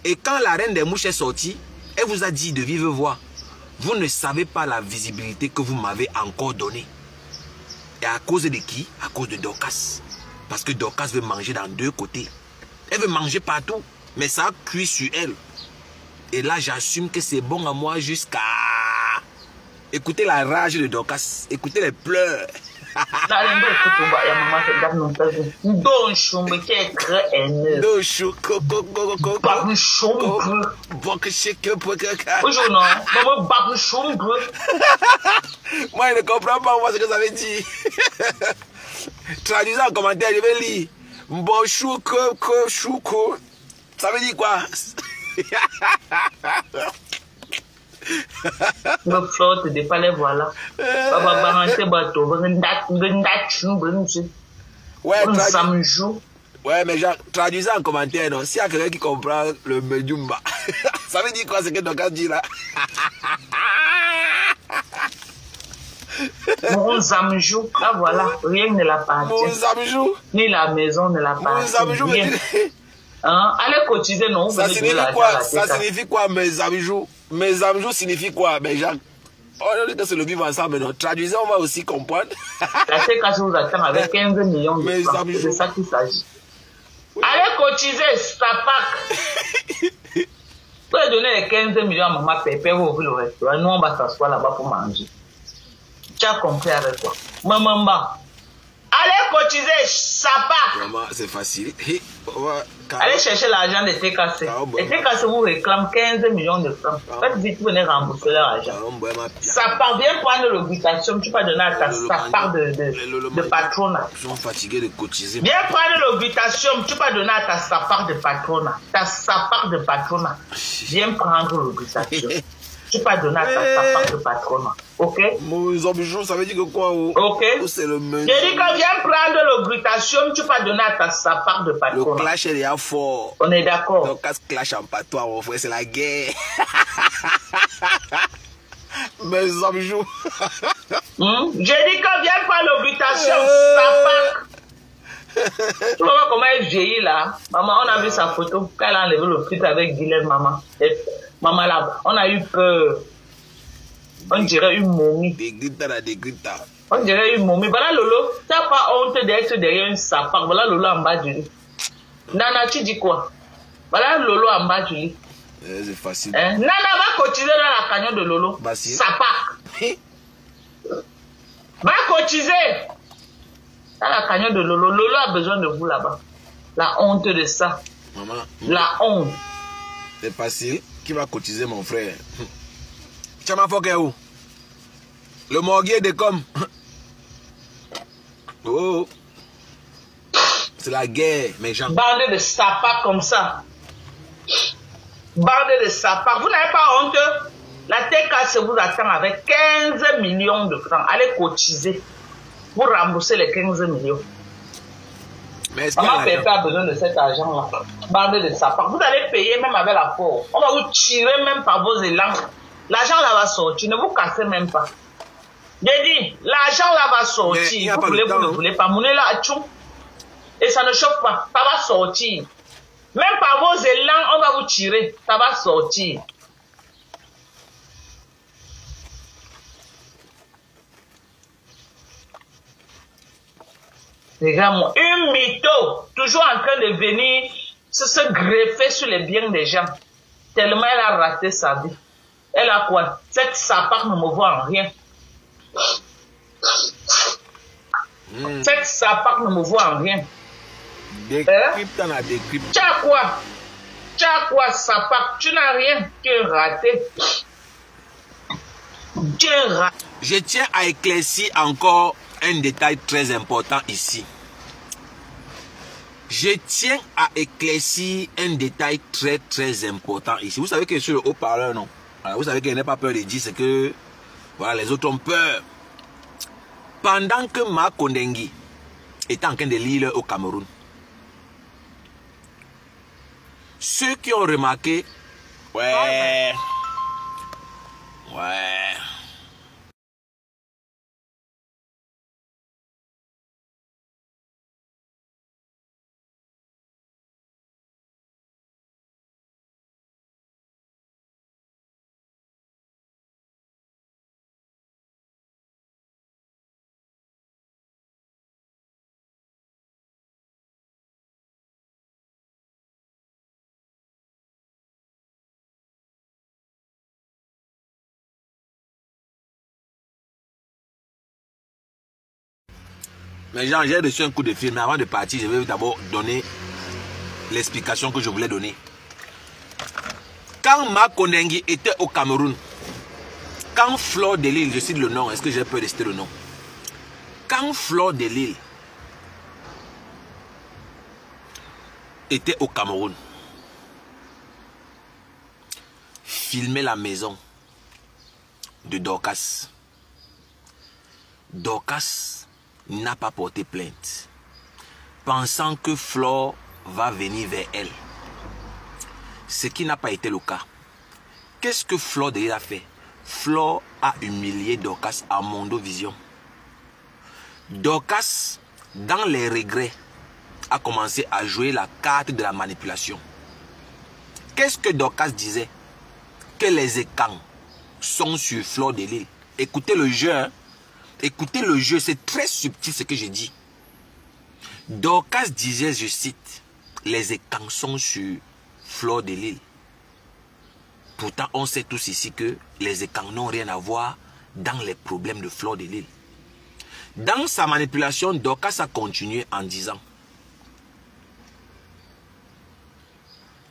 Speaker 1: Et quand la reine des mouches est sortie, elle vous a dit de vive voix: vous ne savez pas la visibilité que vous m'avez encore donnée. Et à cause de qui? À cause de Dorcas. Parce que Dorcas veut manger dans deux côtés. Elle veut manger partout, mais ça a cuit sur elle. Et là, j'assume que c'est bon à moi jusqu'à... Écoutez la rage de Dorcas. Écoutez les pleurs.
Speaker 3: Qui est très haineux.
Speaker 1: Moi, je ne comprends pas moi, ce que ça veut dire. Traduisez en commentaire, je vais lire. Bon, chouko. Ça veut dire quoi?
Speaker 3: Le flotte de palais, voilà.
Speaker 1: Ouais, mais genre, traduisez en commentaire, non? S'il y a quelqu'un qui comprend le Medjumba, ça veut dire quoi ce que Dorcas dit là?
Speaker 3: Mon Zamjou, là voilà, rien ne l'appartient.
Speaker 1: Mon Zamjou.
Speaker 3: Ni la maison ne l'appartient.
Speaker 1: Mon Zamjou,
Speaker 3: hein? Allez cotiser, non?
Speaker 1: Ça signifie quoi? Ça signifie quoi, mes Zamjou? Mes Zamjou signifie quoi? Mais Jacques, on dit que c'est le vivre ensemble, non? Traduisez, on va aussi comprendre.
Speaker 3: La TK vous attend avec 15 millions de francs. C'est ça qu'il s'agit. Allez cotiser, Stapak. Vous pouvez donner les 15 millions à maman Pépé, vous ouvrez le restaurant. Nous, on va s'asseoir là-bas pour manger. Tu as compris avec quoi? Maman, allez cotiser, Stapak.
Speaker 1: Maman, c'est facile.
Speaker 3: Allez chercher l'argent de TKC. Et TKC vous réclame 15 millions de francs. Faites vite, vous venez rembourser leur argent. Ça part bien prendre l'obligation. Tu vas donner à ta part de patronat.
Speaker 1: Ils sont fatigués de cotiser.
Speaker 3: Viens prendre l'obligation. Tu vas donner à ta part de patronat. Ta part de patronat. Viens prendre l'obligation. Tu vas donner à ta part de patronat. Ok?
Speaker 1: Mon Zamjou, ça veut dire que quoi?
Speaker 3: Ok?
Speaker 1: C'est le même.
Speaker 3: J'ai dit que viens prendre l'obligation. Tu vas donner à ta part de patronat.
Speaker 1: Le clash est déjà fort.
Speaker 3: On est d'accord.
Speaker 1: Donc, casse clash en patois, mon frère, c'est la guerre. Mes Zamjou.
Speaker 3: J'ai dit que viens prendre l'obligation. Stapak. Tu vois comment elle vieillit là? Maman, on a vu sa photo quand elle a enlevé le frites avec Guylaine, maman. Et maman là, on a eu peur. On dirait une momie.
Speaker 1: Des gritta.
Speaker 3: On dirait une momie. Voilà Lolo, tu n'as pas honte d'être derrière une Sapak. Voilà Lolo en bas du lit. Nana, tu dis quoi? Voilà Lolo en bas du lit.
Speaker 1: C'est facile.
Speaker 3: Nana va cotiser dans la cagnotte de Lolo. Sapak. Va cotiser dans la cagnotte de Lolo. Lolo a besoin de vous là-bas. La honte de ça.
Speaker 1: Maman.
Speaker 3: La honte.
Speaker 1: C'est facile. Qui va cotiser, mon frère? Chama Foké où? Le morguier de com. Oh. C'est la guerre, mes gens.
Speaker 3: Bande de Sapak comme ça. Bande de Sapak. Vous n'avez pas honte? La TKC vous attend avec 15 millions de francs. Allez cotiser pour rembourser les 15 millions. Maman Pépé a besoin de cet argent-là. Bande de Sapak. Vous allez payer même avec la force. On va vous tirer même par vos élans. L'argent là va sortir. Ne vous cassez même pas. J'ai dit, l'argent là va sortir. Vous voulez, vous ne voulez pas. Mounez là, tchou. Et ça ne choque pas. Ça va sortir. Même par vos élans, on va vous tirer. Ça va sortir. Regarde-moi. Un mytho. Toujours en train de venir se greffer sur les biens des gens. Tellement elle a raté sa vie. Elle a quoi? Cette Sapak ne me voit en rien. Cette Sapak ne me voit en rien.
Speaker 1: Décrypte, on a décrypte.
Speaker 3: Tu as quoi? Tu as quoi, Sapak? Tu n'as rien. Tu es raté. Tu es raté.
Speaker 1: Je tiens à éclaircir encore un détail très important ici. Je tiens à éclaircir un détail très important ici. Vous savez que sur le haut-parleur, non? Alors, vous savez qu'elle n'a pas peur de dire ce que voilà, les autres ont peur. Pendant que Ma Kondengi était en train de lire au Cameroun, ceux qui ont remarqué, ouais. Mais Jean, j'ai reçu un coup de fil, mais avant de partir, je vais d'abord donner l'explication que je voulais donner. Quand Marc Ondengi était au Cameroun, quand Fleur de Lille, je cite le nom, est-ce que j'ai peur de citer le nom? Quand Fleur de Lille était au Cameroun, filmer la maison de Dorcas. Dorcas n'a pas porté plainte, pensant que Fleur va venir vers elle. Ce qui n'a pas été le cas. Qu'est-ce que Fleur de Lille a fait? Fleur a humilié Dorcas à Mondovision. Dorcas, dans les regrets, a commencé à jouer la carte de la manipulation. Qu'est-ce que Dorcas disait? Que les écrans sont sur Fleur de Lille. Écoutez le jeu, hein? Écoutez le jeu, c'est très subtil ce que je dis. Dorcas disait, je cite, les écrans sont sur Fleur de Lille. Pourtant, on sait tous ici que les écrans n'ont rien à voir dans les problèmes de Fleur de Lille. Dans sa manipulation, Dorcas a continué en disant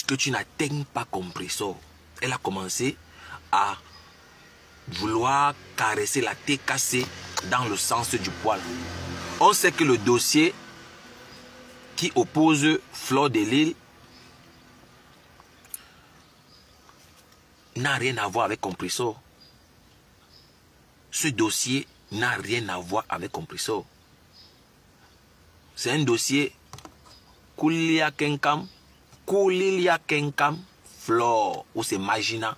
Speaker 1: que tu n'atteignes pas compresseur. Elle a commencé à vouloir caresser la TKC dans le sens du poil. On sait que le dossier qui oppose Fleur de Lille n'a rien à voir avec compresseur. Ce dossier n'a rien à voir avec compresseur. C'est un dossier Koulilia Kenkam, Fleur, ou c'est Magina,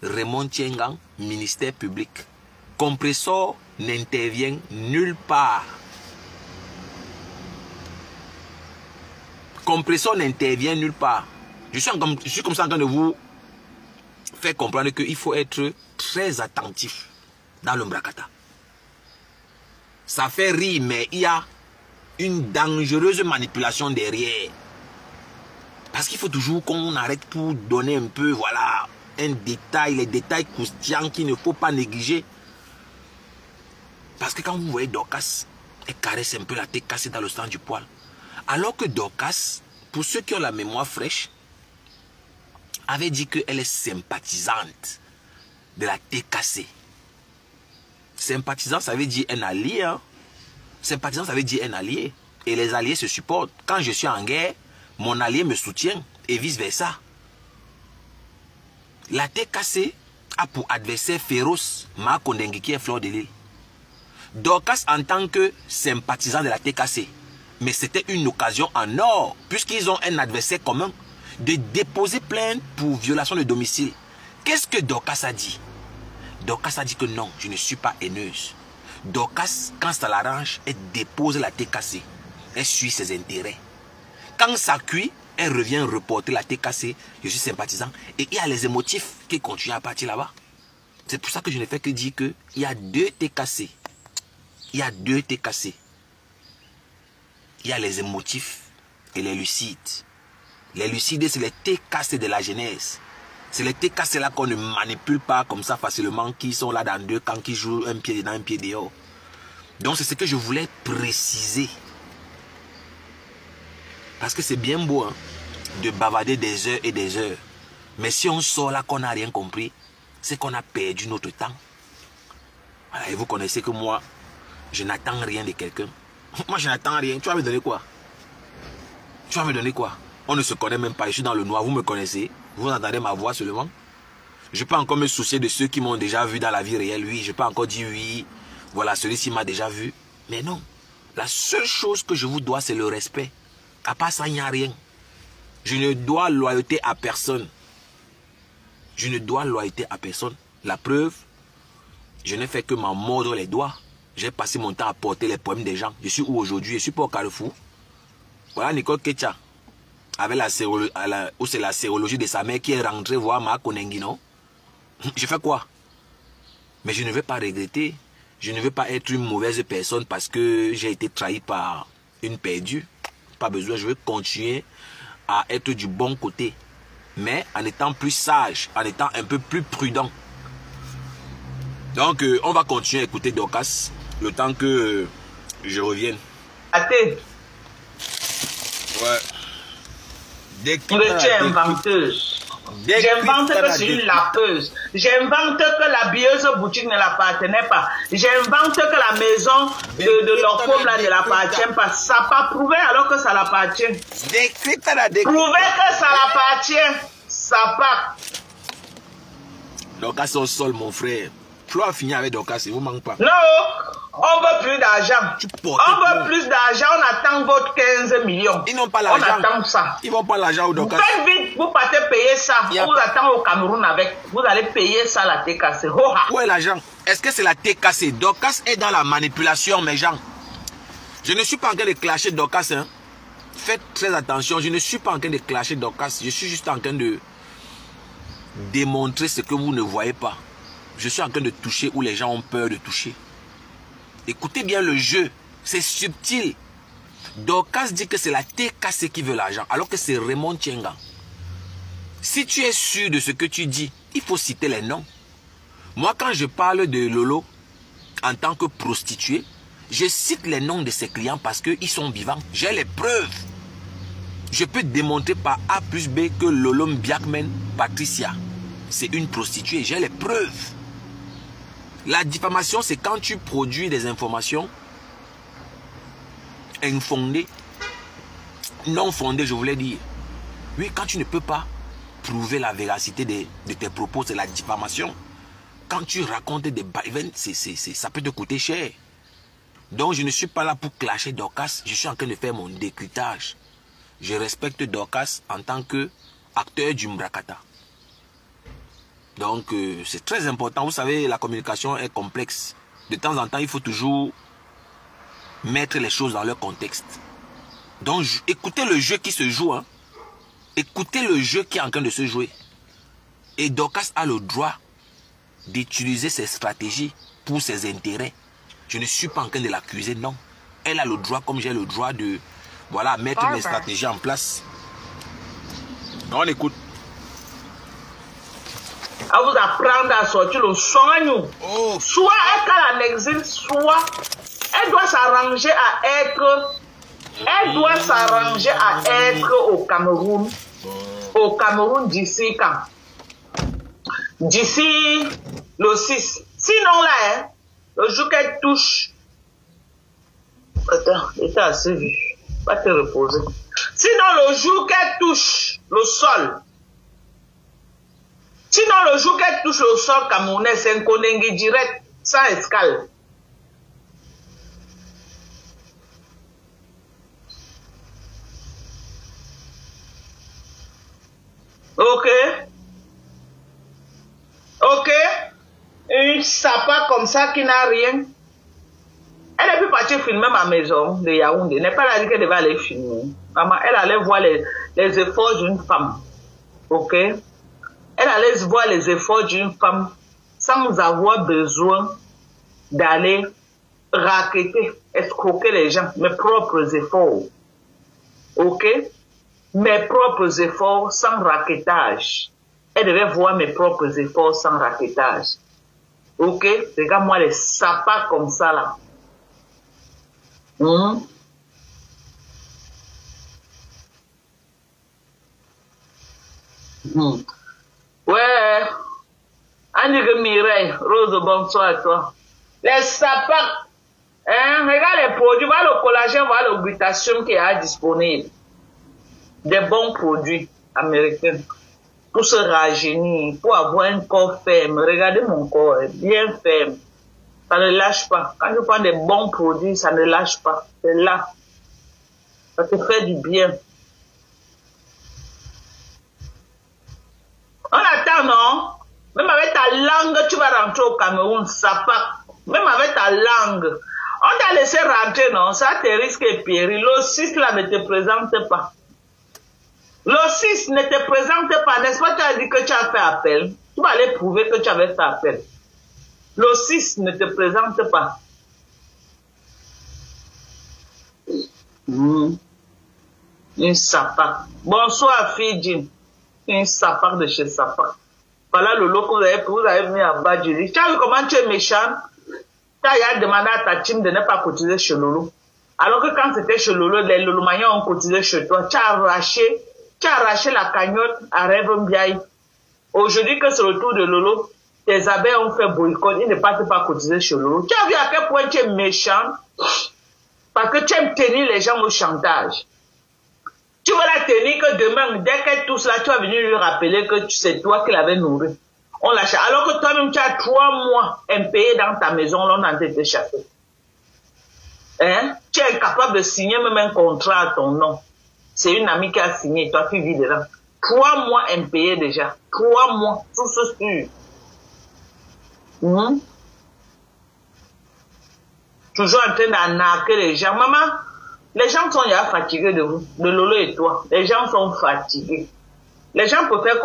Speaker 1: Raymond Tiengang, ministère public. Compresseur n'intervient nulle part. Compresseur n'intervient nulle part. Je suis comme ça en train de vous faire comprendre qu'il faut être très attentif dans le Mbrakata. Ça fait rire, mais il y a une dangereuse manipulation derrière. Parce qu'il faut toujours qu'on arrête pour donner un peu, voilà, un détail, les détails croustillants qu'il ne faut pas négliger. Parce que quand vous voyez Dorcas, elle caresse un peu la tête cassée dans le sens du poil. Alors que Dorcas, pour ceux qui ont la mémoire fraîche, avait dit qu'elle est sympathisante de la TKC. Sympathisant, ça veut dire un allié. Hein? Sympathisant, ça veut dire un allié. Et les alliés se supportent. Quand je suis en guerre, mon allié me soutient et vice-versa. La TKC a pour adversaire féroce Marc Ondengi qui est Fleur de Lille. Dorcas en tant que sympathisant de la TKC. Mais c'était une occasion en or, puisqu'ils ont un adversaire commun, de déposer plainte pour violation de domicile. Qu'est-ce que Dorcas a dit? Dorcas a dit que non, je ne suis pas haineuse. Dorcas, quand ça l'arrange, elle dépose la TKC. Elle suit ses intérêts. Quand ça cuit, elle revient reporter la TKC. Je suis sympathisant. Et il y a les émotifs qui continuent à partir là-bas. C'est pour ça que je ne fais que dire qu'il y a deux TKC. Il y a deux TKC. Il y a les émotifs et les lucides. Les lucides, c'est les TKC de la jeunesse. C'est les TKC là qu'on ne manipule pas comme ça facilement, qui sont là dans deux camps, qui jouent un pied dedans, un pied dehors. Donc c'est ce que je voulais préciser. Parce que c'est bien beau hein, de bavarder des heures et des heures. Mais si on sort là qu'on n'a rien compris, c'est qu'on a perdu notre temps. Voilà, et vous connaissez que moi, je n'attends rien de quelqu'un. Moi, je n'attends rien. Tu vas me donner quoi? Tu vas me donner quoi? On ne se connaît même pas. Je suis dans le noir. Vous me connaissez. Vous entendez ma voix seulement. Je peux encore me soucier de ceux qui m'ont déjà vu dans la vie réelle. Oui, je peux encore dire oui. Voilà, celui-ci m'a déjà vu. Mais non. La seule chose que je vous dois, c'est le respect. À part ça, il n'y a rien. Je ne dois loyauté à personne. Je ne dois loyauté à personne. La preuve, je n'ai fait que m'en mordre les doigts. J'ai passé mon temps à porter les poèmes des gens. Je suis où aujourd'hui? Je suis pas au Carrefour. Voilà Nicole Ketia. Avec c'est la sérologie de sa mère qui est rentrée voir Marc Ondengi, non? Je fais quoi? Mais je ne vais pas regretter. Je ne veux pas être une mauvaise personne parce que j'ai été trahi par une perdue. Pas besoin, je veux continuer à être du bon côté. Mais en étant plus sage, en étant un peu plus prudent. Donc, on va continuer à écouter Dorcas le temps que je revienne.
Speaker 3: Ouais. Tu es inventeuse. J'invente que c'est une lapeuse. J'invente que la bieuse boutique ne l'appartenait pas. J'invente que la maison de l'orpheline là ne l'appartient pas. Ça n'a pas prouvé alors que ça l'appartient. Prouver que ça l'appartient. Ça part.
Speaker 1: Dorcas au sol, mon frère. Tu vas finir avec Dorcas, il ne vous manque pas.
Speaker 3: Non, on veut plus d'argent. On veut plus d'argent, on attend votre 15 millions.
Speaker 1: Ils n'ont pas l'argent.
Speaker 3: On attend ça.
Speaker 1: Ils vont pas l'argent au Dorcas.
Speaker 3: Vous faites vite, vous partez payer ça. Vous attendez au Cameroun avec. Vous allez payer ça la TKC.
Speaker 1: Où est l'argent? Est-ce que c'est la TKC? Dorcas est dans la manipulation, mes gens. Je ne suis pas en train de clasher Dorcas. Hein. Faites très attention. Je ne suis pas en train de clasher Dorcas. Je suis juste en train de démontrer ce que vous ne voyez pas. Je suis en train de toucher où les gens ont peur de toucher. Écoutez bien le jeu. C'est subtil. Dorcas dit que c'est la TKC qui veut l'argent, alors que c'est Raymond Tienga. Si tu es sûr de ce que tu dis, il faut citer les noms. Moi, quand je parle de Lolo en tant que prostituée, je cite les noms de ses clients parce qu'ils sont vivants. J'ai les preuves. Je peux démontrer par A plus B que Lolo Mbiakmen Patricia, c'est une prostituée. J'ai les preuves. La diffamation, c'est quand tu produis des informations infondées, non fondées, je voulais dire. Oui, quand tu ne peux pas prouver la véracité de tes propos, c'est la diffamation. Quand tu racontes des bails, ça peut te coûter cher. Donc, je ne suis pas là pour clasher Dorcas. Je suis en train de faire mon décryptage. Je respecte Dorcas en tant qu'acteur du Mbrakata. Donc, c'est très important. Vous savez, la communication est complexe. De temps en temps, il faut toujours mettre les choses dans leur contexte. Donc, écoutez le jeu qui se joue. Hein. Écoutez le jeu qui est en train de se jouer. Et Dorcas a le droit d'utiliser ses stratégies pour ses intérêts. Je ne suis pas en train de l'accuser, non. Elle a le droit, comme j'ai le droit de mettre mes stratégies en place. On écoute.
Speaker 3: À vous apprendre à sortir le soin. Soit elle en exil, soit elle doit s'arranger à être. Elle doit s'arranger à être au Cameroun. Au Cameroun d'ici quand? D'ici le 6. Sinon là, hein, le jour qu'elle touche. Attends, il était assez vu. Va te reposer. Sinon le jour qu'elle touche le sol. Sinon, le jour qu'elle touche le sol camerounais, c'est un Kondengue direct, sans escale. Ok. Ok. Une sapa comme ça qui n'a rien. Elle est plus partie filmer ma maison de Yaoundé. Elle n'est pas là qu'elle devait aller filmer. Maman, elle allait voir les efforts d'une femme. Ok. Elle allait voir les efforts d'une femme sans avoir besoin d'aller racketter, escroquer les gens. Mes propres efforts. Ok? Mes propres efforts sans rackettage. Elle devait voir mes propres efforts sans rackettage. Ok? Regarde-moi les sapas comme ça là. Ouais, Annick Mireille, Rose, bonsoir à toi. Les sapins, hein, regarde les produits, voilà le collagène, voilà le glutathium qui est disponible. Des bons produits américains pour se rajeunir, pour avoir un corps ferme. Regardez mon corps, bien ferme. Ça ne lâche pas. Quand je prends des bons produits, ça ne lâche pas. C'est là. Ça te fait du bien. On attend, non? Même avec ta langue, tu vas rentrer au Cameroun, ça part. Même avec ta langue. On t'a laissé rentrer, non? Ça te risque et péril. Le 6 là ne te présente pas. Le 6 ne te présente pas, n'est-ce pas? Tu as dit que tu as fait appel. Tu vas aller prouver que tu avais fait appel. Le 6 ne te présente pas. Une sapa. Bonsoir, Fidji. Une sapa de chez Sapa. Voilà le lot que vous avez mis en bas du lit. Tu as vu comment tu es méchant? Tu as demandé à ta team de ne pas cotiser chez Lolo. Alors que quand c'était chez Lolo, les Lolomagnons ont cotisé chez toi. Tu as arraché la cagnotte à Rêve Mbiaye. Aujourd'hui que c'est le tour de Lolo, tes abeilles ont fait boycott, ils ne partent pas cotiser chez Lolo. Tu as vu à quel point tu es méchant? Parce que tu aimes tenir les gens au chantage. Tu vas la tenir que demain, dès qu'elle tousse là, tu vas venir lui rappeler que c'est toi qui l'avais nourri. On l'achète. Alors que toi-même, tu as 3 mois impayés dans ta maison, là, on a été échappé. Hein? Tu es incapable de signer même un contrat à ton nom. C'est une amie qui a signé, toi tu vis dedans. 3 mois impayés déjà. 3 mois, tout ce sûr. Toujours en train d'arnaquer les gens. Maman, les gens sont déjà fatigués de vous, de Lolo et toi. Les gens sont fatigués. Les gens préfèrent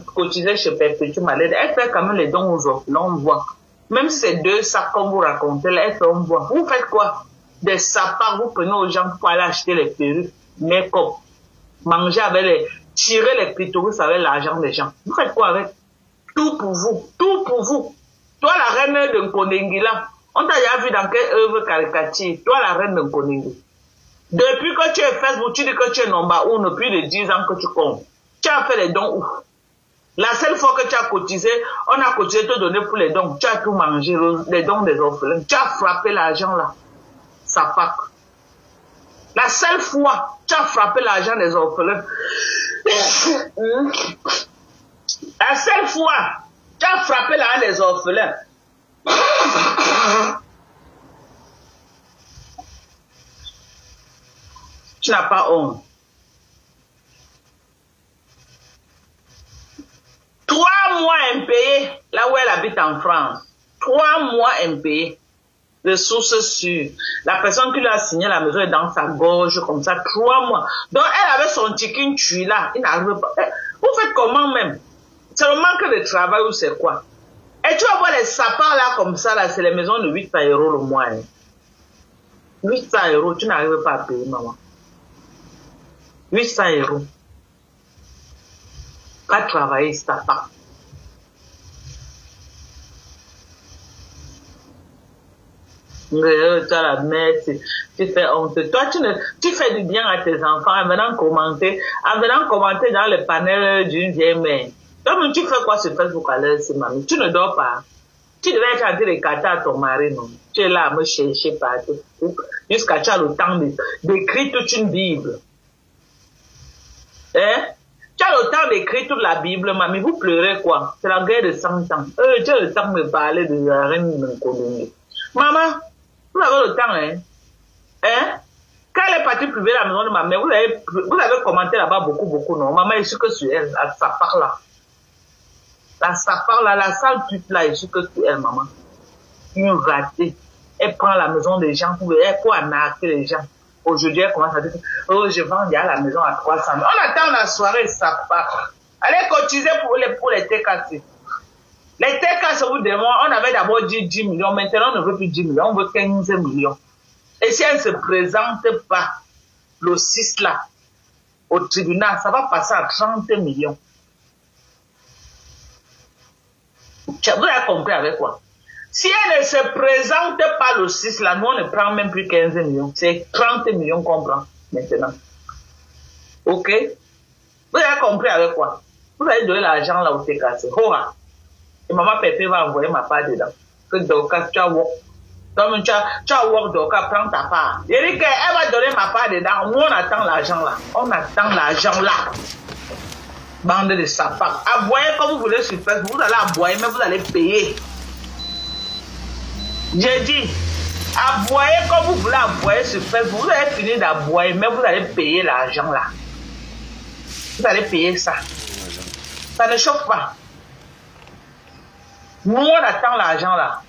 Speaker 3: cotiser chez Perpétue Malade. Elle fait quand même les dons aux orphelins, on voit. Même si c'est 2 sacs comme vous racontez, là, elle fait, on voit. Vous faites quoi? Des sapins, vous prenez aux gens pour aller acheter les perruques, make-up, manger avec les, tirer les clitoris avec l'argent des gens. Vous faites quoi avec? Tout pour vous, tout pour vous. Toi, la reine de Nkonengila, on t'a déjà vu dans quelle œuvre caricature? Toi, la reine de Nkonengila. Depuis que tu es Facebook, tu dis que tu es number 1 depuis les 10 ans que tu comptes. Tu as fait les dons où? La seule fois que tu as cotisé, on a cotisé te donner pour les dons. Tu as tout mangé, les dons des orphelins. Tu as frappé l'argent là. Ça pack. La seule fois, tu as frappé l'argent des orphelins. La seule fois, tu as frappé l'argent des orphelins. Tu n'as pas honte. 3 mois impayés, là où elle habite en France. 3 mois impayés. De sources sûres. La personne qui lui a signé la maison est dans sa gorge, comme ça, 3 mois. Donc, elle avait son chicken tué là. Il n'arrive pas. Vous faites comment même? C'est le manque de travail ou c'est quoi? Et tu vas voir les sapins là, comme ça, là, c'est les maisons de 800 € le mois. Hein. 800 €, tu n'arrives pas à payer, maman. 800 €. Pas travailler, sapin. Tu as la mère, tu fais honte. Toi, tu fais du bien à tes enfants en venant commenter dans le panel d'une vieille mère. Toi-même, tu fais quoi sur Facebook à l'heure, mamie? Tu ne dors pas. Tu devais être en train de cater à ton mari, non? Tu es là à me chercher partout. Jusqu'à tu as le temps d'écrire toute une Bible. Hein? Tu as le temps d'écrire toute la Bible, mamie. Vous pleurez quoi? C'est la guerre de 100 ans. Tu as le temps de parler de la reine de Nkonengila. Maman, vous avez le temps, hein? Hein? Quand elle est partie priver la maison de ma mère, vous avez commenté là-bas beaucoup, non? Maman, je suis que sur elle, ça part là. La sapeur là, la sale pute là, je suis que sur elle, maman. Une ratée. Elle prend la maison des gens pour arnaquer les gens. Aujourd'hui, elle commence à dire, oh, je vends bien la maison à 300 000. On attend la soirée, ça part. Allez cotiser pour les TKC. Les TKC, vous demandez, on avait d'abord dit 10 millions, maintenant on ne veut plus 10 millions, on veut 15 millions. Et si elle ne se présente pas, le 6 là, au tribunal, ça va passer à 30 millions. Vous avez compris avec quoi? Si elle ne se présente pas le 6 là, nous on ne prend même plus 15 millions. C'est 30 millions qu'on prend maintenant. Ok? Vous avez compris avec quoi? Vous allez donner l'argent là au TKC. Hora! Et maman Pépé va envoyer ma part dedans. Que Dorcas, tu as work. Toi-même, tu as work, Dorcas, prends ta part. Il dit qu'elle va donner ma part dedans. Nous, on attend l'argent là. On attend l'argent là. Bande de sapins. Aboyez comme vous voulez sur Facebook. Vous allez aboyer, mais vous allez payer. J'ai dit, aboyez comme vous voulez aboyer sur Facebook. Vous allez finir d'aboyer, mais vous allez payer l'argent là. Vous allez payer ça. Ça ne chauffe pas. Nous, on attend l'argent là.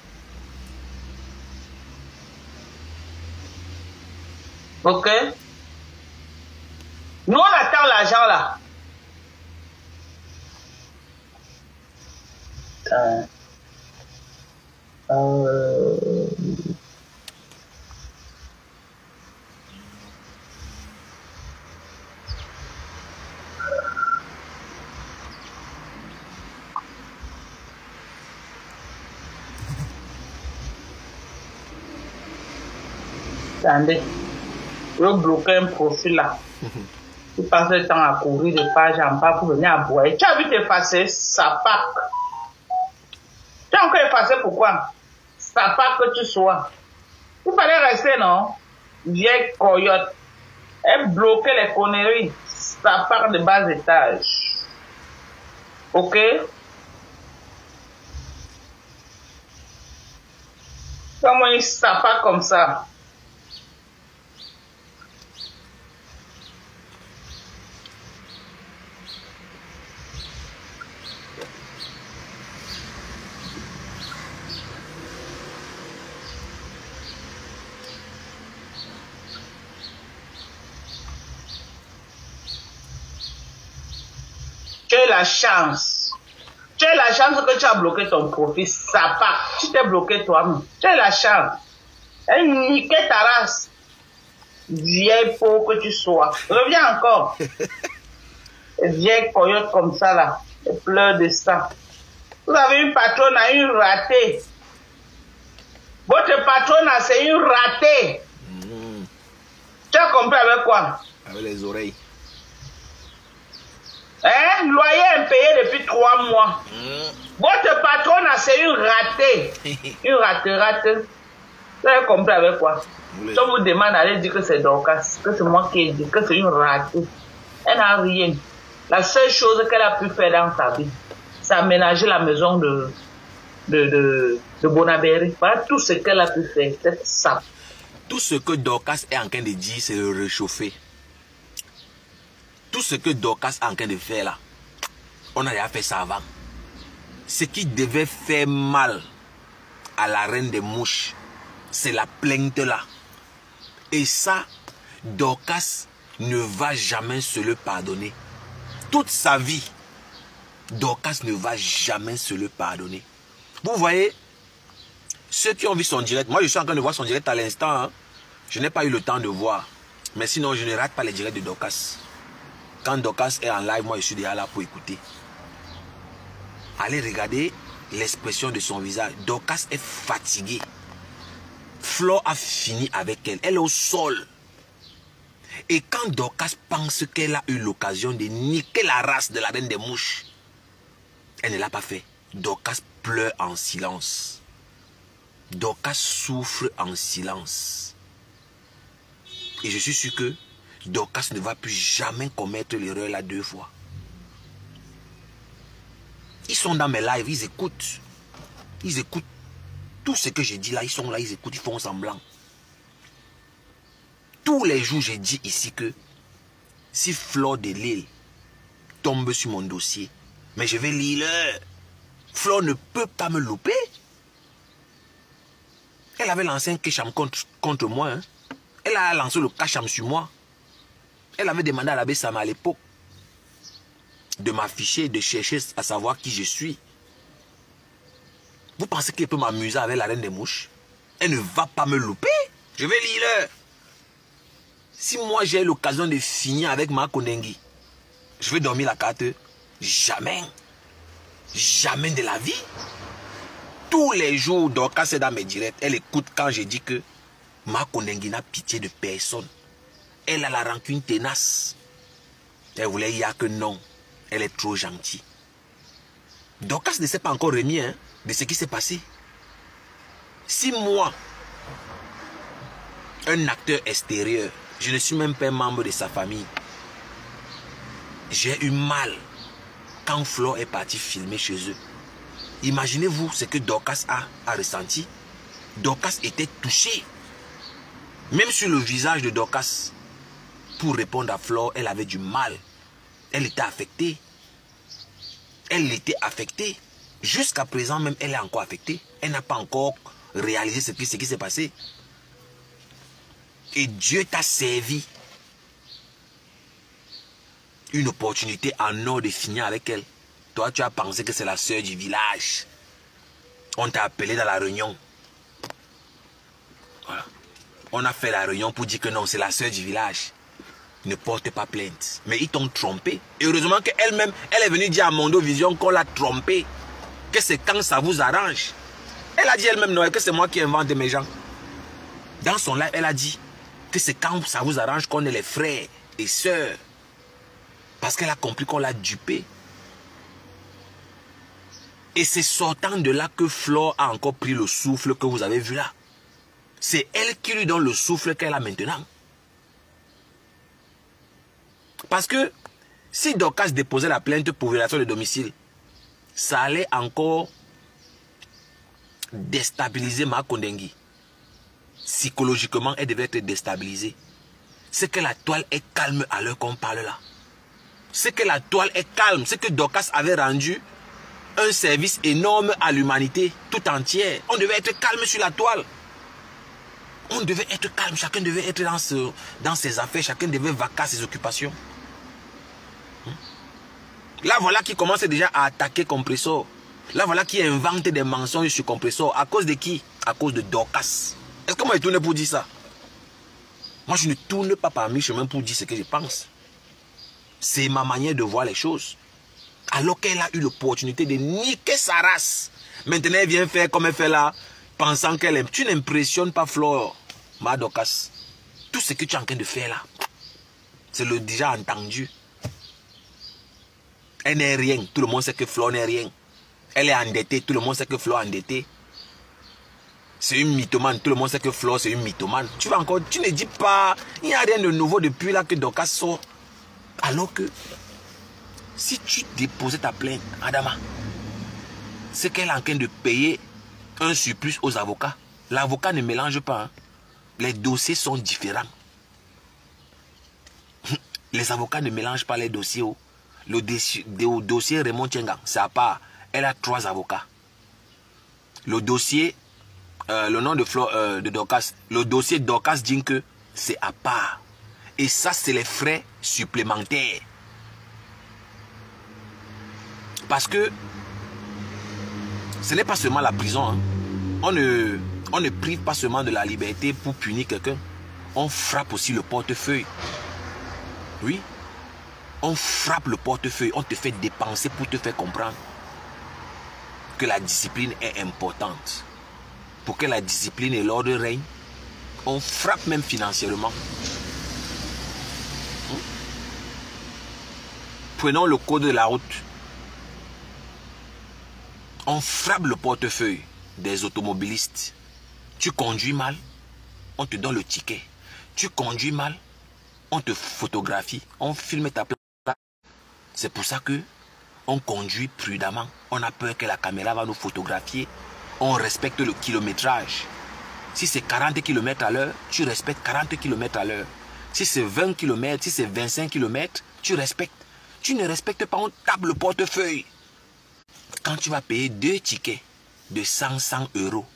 Speaker 3: Ok? Nous, on attend l'argent là. Attendez. Je bloquais un profil là. Tu passes le temps à courir de page en bas pour venir aboyer. Tu as vu t'effacer sa pack. Tu as encore effacé pourquoi? Sa pack que tu sois. Il fallait rester, non? Vieille coyote. Elle bloquait les conneries. Sa pack de bas étage. Ok? Comment il s'appelle comme ça? Tu as la chance. Tu as la chance que tu as bloqué ton profil. Ça part. Tu t'es bloqué toi-même. Tu as la chance. Elle niquait ta race. Vieille peau que tu sois. Reviens encore. Vieille coyote comme ça là. Elle pleure de ça. Vous avez une patronne à une ratée. Votre patronne c'est une ratée. Tu as compris avec quoi?
Speaker 1: Avec les oreilles.
Speaker 3: Hein? Loyer impayé depuis 3 mois. Votre patronne c'est une ratée. Une ratée. Vous avez compris avec quoi? Si on vous demande d'aller dire que c'est Dorcas, que c'est moi qui ai dit, que c'est une ratée. Elle n'a rien. La seule chose qu'elle a pu faire dans sa vie, c'est aménager la maison de Bonaberry. Voilà tout ce qu'elle a pu faire. C'est ça.
Speaker 1: Tout ce que Dorcas est en train de dire, c'est le réchauffer. Tout ce que Dorcas est en train de faire là, on a déjà fait ça avant. Ce qui devait faire mal à la reine des mouches, c'est la plainte là. Et ça, Dorcas ne va jamais se le pardonner. Toute sa vie, Dorcas ne va jamais se le pardonner. Vous voyez, ceux qui ont vu son direct, moi je suis en train de voir son direct à l'instant. Hein. Je n'ai pas eu le temps de voir. Mais sinon, je ne rate pas les directs de Dorcas. Quand Dorcas est en live, moi je suis déjà là pour écouter. Allez regarder l'expression de son visage. Dorcas est fatiguée. Flo a fini avec elle. Elle est au sol. Et quand Dorcas pense qu'elle a eu l'occasion de niquer la race de la reine des mouches, elle ne l'a pas fait. Dorcas pleure en silence. Dorcas souffre en silence. Et je suis sûr que Dorcas ne va plus jamais commettre l'erreur là 2 fois. Ils sont dans mes lives, ils écoutent. Ils écoutent tout ce que j'ai dit là, ils sont là, ils écoutent, ils font semblant. Tous les jours, j'ai dit ici que si Flore de Lille tombe sur mon dossier, mais je vais lire. Flore ne peut pas me louper. Elle avait lancé un Kesham contre moi. Hein. Elle a lancé le Kesham sur moi. Elle avait demandé à l'abbé Sama à l'époque de m'afficher, de chercher à savoir qui je suis. Vous pensez qu'elle peut m'amuser avec la reine des mouches? Elle ne va pas me louper. Je vais lire. Si moi j'ai l'occasion de finir avec ma Kondengi, je vais dormir la carte. Jamais. Jamais de la vie. Tous les jours, Dorcas est dans mes directs. Elle écoute quand je dis que ma Kondengi n'a pitié de personne. Elle a la rancune tenace. Elle voulait dire que non. Elle est trop gentille. Dorcas ne s'est pas encore remis hein, de ce qui s'est passé. Si moi, un acteur extérieur, je ne suis même pas membre de sa famille, j'ai eu mal quand Flore est parti filmer chez eux. Imaginez-vous ce que Dorcas a ressenti. Dorcas était touchée. Même sur le visage de Dorcas, pour répondre à Flore, elle avait du mal. Elle était affectée. Elle était affectée. Jusqu'à présent même, elle est encore affectée. Elle n'a pas encore réalisé ce qui s'est passé. Et Dieu t'a servi une opportunité en or de finir avec elle. Toi, tu as pensé que c'est la sœur du village. On t'a appelé dans la réunion. Voilà. On a fait la réunion pour dire que non, c'est la sœur du village. Ne porte pas plainte. Mais ils t'ont trompé. Heureusement qu'elle-même, elle est venue dire à Mondo Vision qu'on l'a trompé. Que c'est quand ça vous arrange. Elle a dit elle-même, non, que c'est moi qui invente mes gens. Dans son live, elle a dit que c'est quand ça vous arrange qu'on est les frères et sœurs. Parce qu'elle a compris qu'on l'a dupé. Et c'est sortant de là que Flore a encore pris le souffle que vous avez vu là. C'est elle qui lui donne le souffle qu'elle a maintenant. Parce que si Dorcas déposait la plainte pour violation de domicile, ça allait encore déstabiliser Makondengui. Psychologiquement, elle devait être déstabilisée. C'est que la toile est calme à l'heure qu'on parle là. C'est que la toile est calme. C'est que Dorcas avait rendu un service énorme à l'humanité tout entière. On devait être calme sur la toile. On devait être calme. Chacun devait être dans ses affaires. Chacun devait vaquer à ses occupations. Là, voilà qui commence déjà à attaquer Compressor. Là, voilà qui invente des mensonges sur Compressor. À cause de qui? À cause de Dorcas. Est-ce que moi je tourne pour dire ça? Moi, je ne tourne pas par mes chemins pour dire ce que je pense. C'est ma manière de voir les choses. Alors qu'elle a eu l'opportunité de niquer sa race. Maintenant, elle vient faire comme elle fait là, pensant qu'elle aime. Tu n'impressionnes pas Flore, ma Dorcas. Tout ce que tu es en train de faire là, c'est le déjà entendu. Elle n'est rien. Tout le monde sait que Flore n'est rien. Elle est endettée. Tout le monde sait que Flore est endettée. C'est une mythomane. Tout le monde sait que Flore, c'est une mythomane. Tu vas encore, tu ne dis pas, il n'y a rien de nouveau depuis là que Dorcas sort. Alors que, si tu déposais ta plainte, Adama, c'est qu'elle est en train de payer un surplus aux avocats. L'avocat ne mélange pas. Hein. Les dossiers sont différents. Les avocats ne mélangent pas les dossiers. Le dossier Raymond Tchengang, c'est à part. Elle a 3 avocats. Le dossier, le nom de Dorcas, le dossier Dorcas Dinke, c'est à part. Et ça, c'est les frais supplémentaires. Parce que ce n'est pas seulement la prison. Hein. On ne prive pas seulement de la liberté pour punir quelqu'un. On frappe aussi le portefeuille. Oui. On frappe le portefeuille. On te fait dépenser pour te faire comprendre que la discipline est importante. Pour que la discipline et l'ordre règnent, on frappe même financièrement. Prenons le code de la route. On frappe le portefeuille des automobilistes. Tu conduis mal, on te donne le ticket. Tu conduis mal, on te photographie, on filme ta plaque. C'est pour ça que on conduit prudemment. On a peur que la caméra va nous photographier. On respecte le kilométrage. Si c'est 40 km à l'heure, tu respectes 40 km à l'heure. Si c'est 20 km, si c'est 25 km, tu respectes. Tu ne respectes pas, on tape le portefeuille. Quand tu vas payer 2 tickets de 100 euros,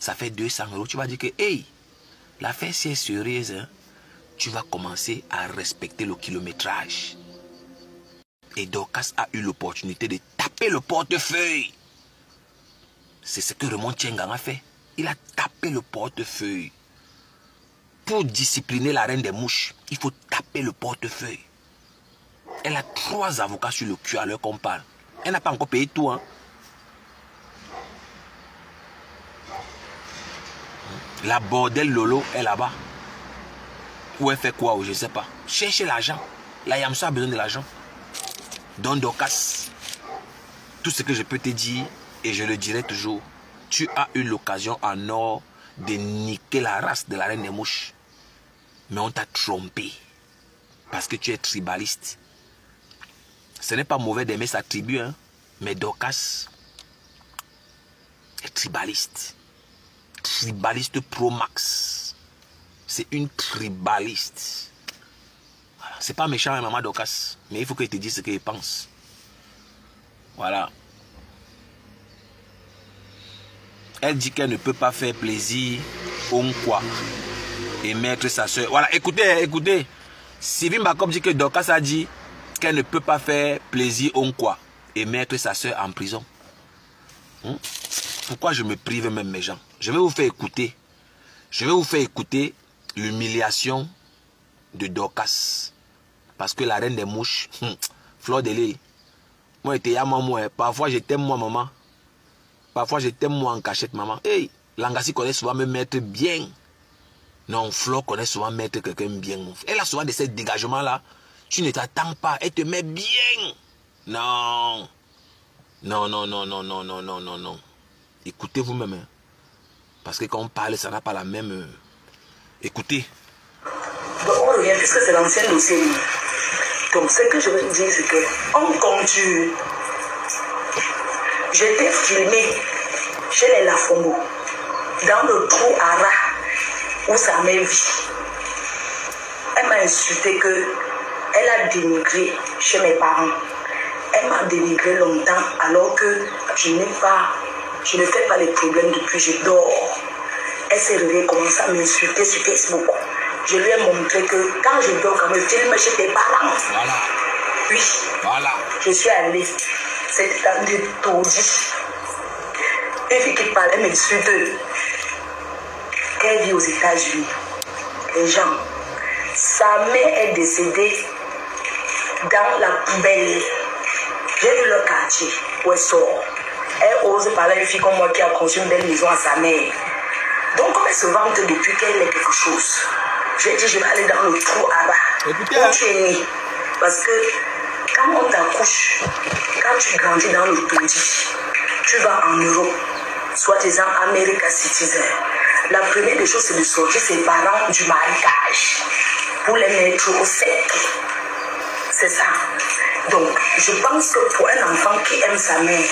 Speaker 1: ça fait 200 euros. Tu vas dire que, hey, l'affaire c'est sérieuse. Hein? Tu vas commencer à respecter le kilométrage. Et Dorcas a eu l'opportunité de taper le portefeuille. C'est ce que Raymond Tchengang a fait. Il a tapé le portefeuille. Pour discipliner la reine des mouches, il faut taper le portefeuille. Elle a 3 avocats sur le cul à l'heure qu'on parle. Elle n'a pas encore payé tout. Hein. La bordel Lolo est là-bas. Ou elle fait quoi? Je ne sais pas. Cherchez l'argent. La Yamso a besoin de l'argent. Donc Dorcas, tout ce que je peux te dire, et je le dirai toujours, tu as eu l'occasion en or de niquer la race de la reine des mouches. Mais on t'a trompé. Parce que tu es tribaliste. Ce n'est pas mauvais d'aimer sa tribu, hein, mais Dorcas est tribaliste. Tribaliste pro max. C'est une tribaliste. Voilà. C'est pas méchant, hein, maman Dorcas, mais il faut qu'elle te dise ce qu'elle pense. Voilà. Elle dit qu'elle ne peut pas faire plaisir au Nkwa et mettre sa soeur. Voilà, écoutez, écoutez. Sylvie Bacob dit que Dorcas a dit qu'elle ne peut pas faire plaisir au Nkwa et mettre sa soeur en prison. Pourquoi je me prive même mes gens? Je vais vous faire écouter. Je vais vous faire écouter l'humiliation de Dorcas. Parce que la reine des mouches, Flore de Lille, moi, j'étais à moi. Parfois, je t'aime moi, maman. Parfois, je t'aime moi en cachette, maman. Hey, Langassi connaît souvent me mettre bien. Non, Flo connaît souvent mettre quelqu'un bien. Elle a souvent de ces dégagements-là. Tu ne t'attends pas. Elle te met bien. Non. Non, non, non, non, non, non, non, non, non. Écoutez vous-même. Hein. Parce que quand on parle, ça n'a pas la même... Écoutez.
Speaker 4: Donc on revient, puisque c'est l'ancien dossier. Donc ce que je veux dire, c'est qu'on continue. J'étais filmé chez les Lafongo, dans le trou à rat où sa mère vit. Elle m'a insulté qu'elle a dénigré chez mes parents. Elle m'a dénigré longtemps alors que je ne fais pas les problèmes depuis que je dors. Elle s'est réveillée, commencé à m'insulter sur Facebook. Je lui ai montré que quand je dors, quand je filme chez tes parents.
Speaker 1: Voilà.
Speaker 4: Oui.
Speaker 1: Voilà.
Speaker 4: Je suis allée. C'était dans des taudis. Une fille qui parlait m'insulte. Elle vit aux États-Unis. Les gens. Sa mère est décédée dans la poubelle. J'ai vu le quartier où elle sort. Elle ose parler à une fille comme moi qui a construit une belle maison à sa mère. Donc, comme elle se vante depuis qu'elle est quelque chose, j'ai dit je vais aller dans le trou à bas.
Speaker 1: Écoutez,
Speaker 4: où tu es né. Parce que quand on t'accouche, quand tu grandis dans le taudis, tu vas en Europe, soi-disant America Citizen. La première des choses, c'est de sortir ses parents du marécage pour les mettre au sec. C'est ça. Donc, je pense que pour un enfant qui aime sa mère,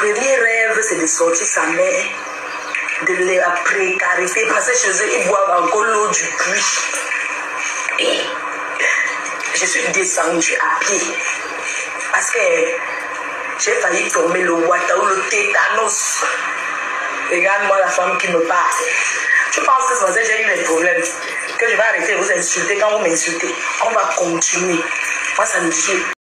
Speaker 4: le premier rêve, c'est de sortir sa mère de la précarité. Parce que chez eux, ils boivent encore l'eau du puits. Et je suis descendue à pied. Parce que j'ai failli tomber le water ou le tétanos. Regarde-moi la femme qui me parle. Je pense que c'est parce que j'ai eu des problèmes. Que je vais arrêter de vous insulter quand vous m'insultez. On va continuer. Moi, ça me dit.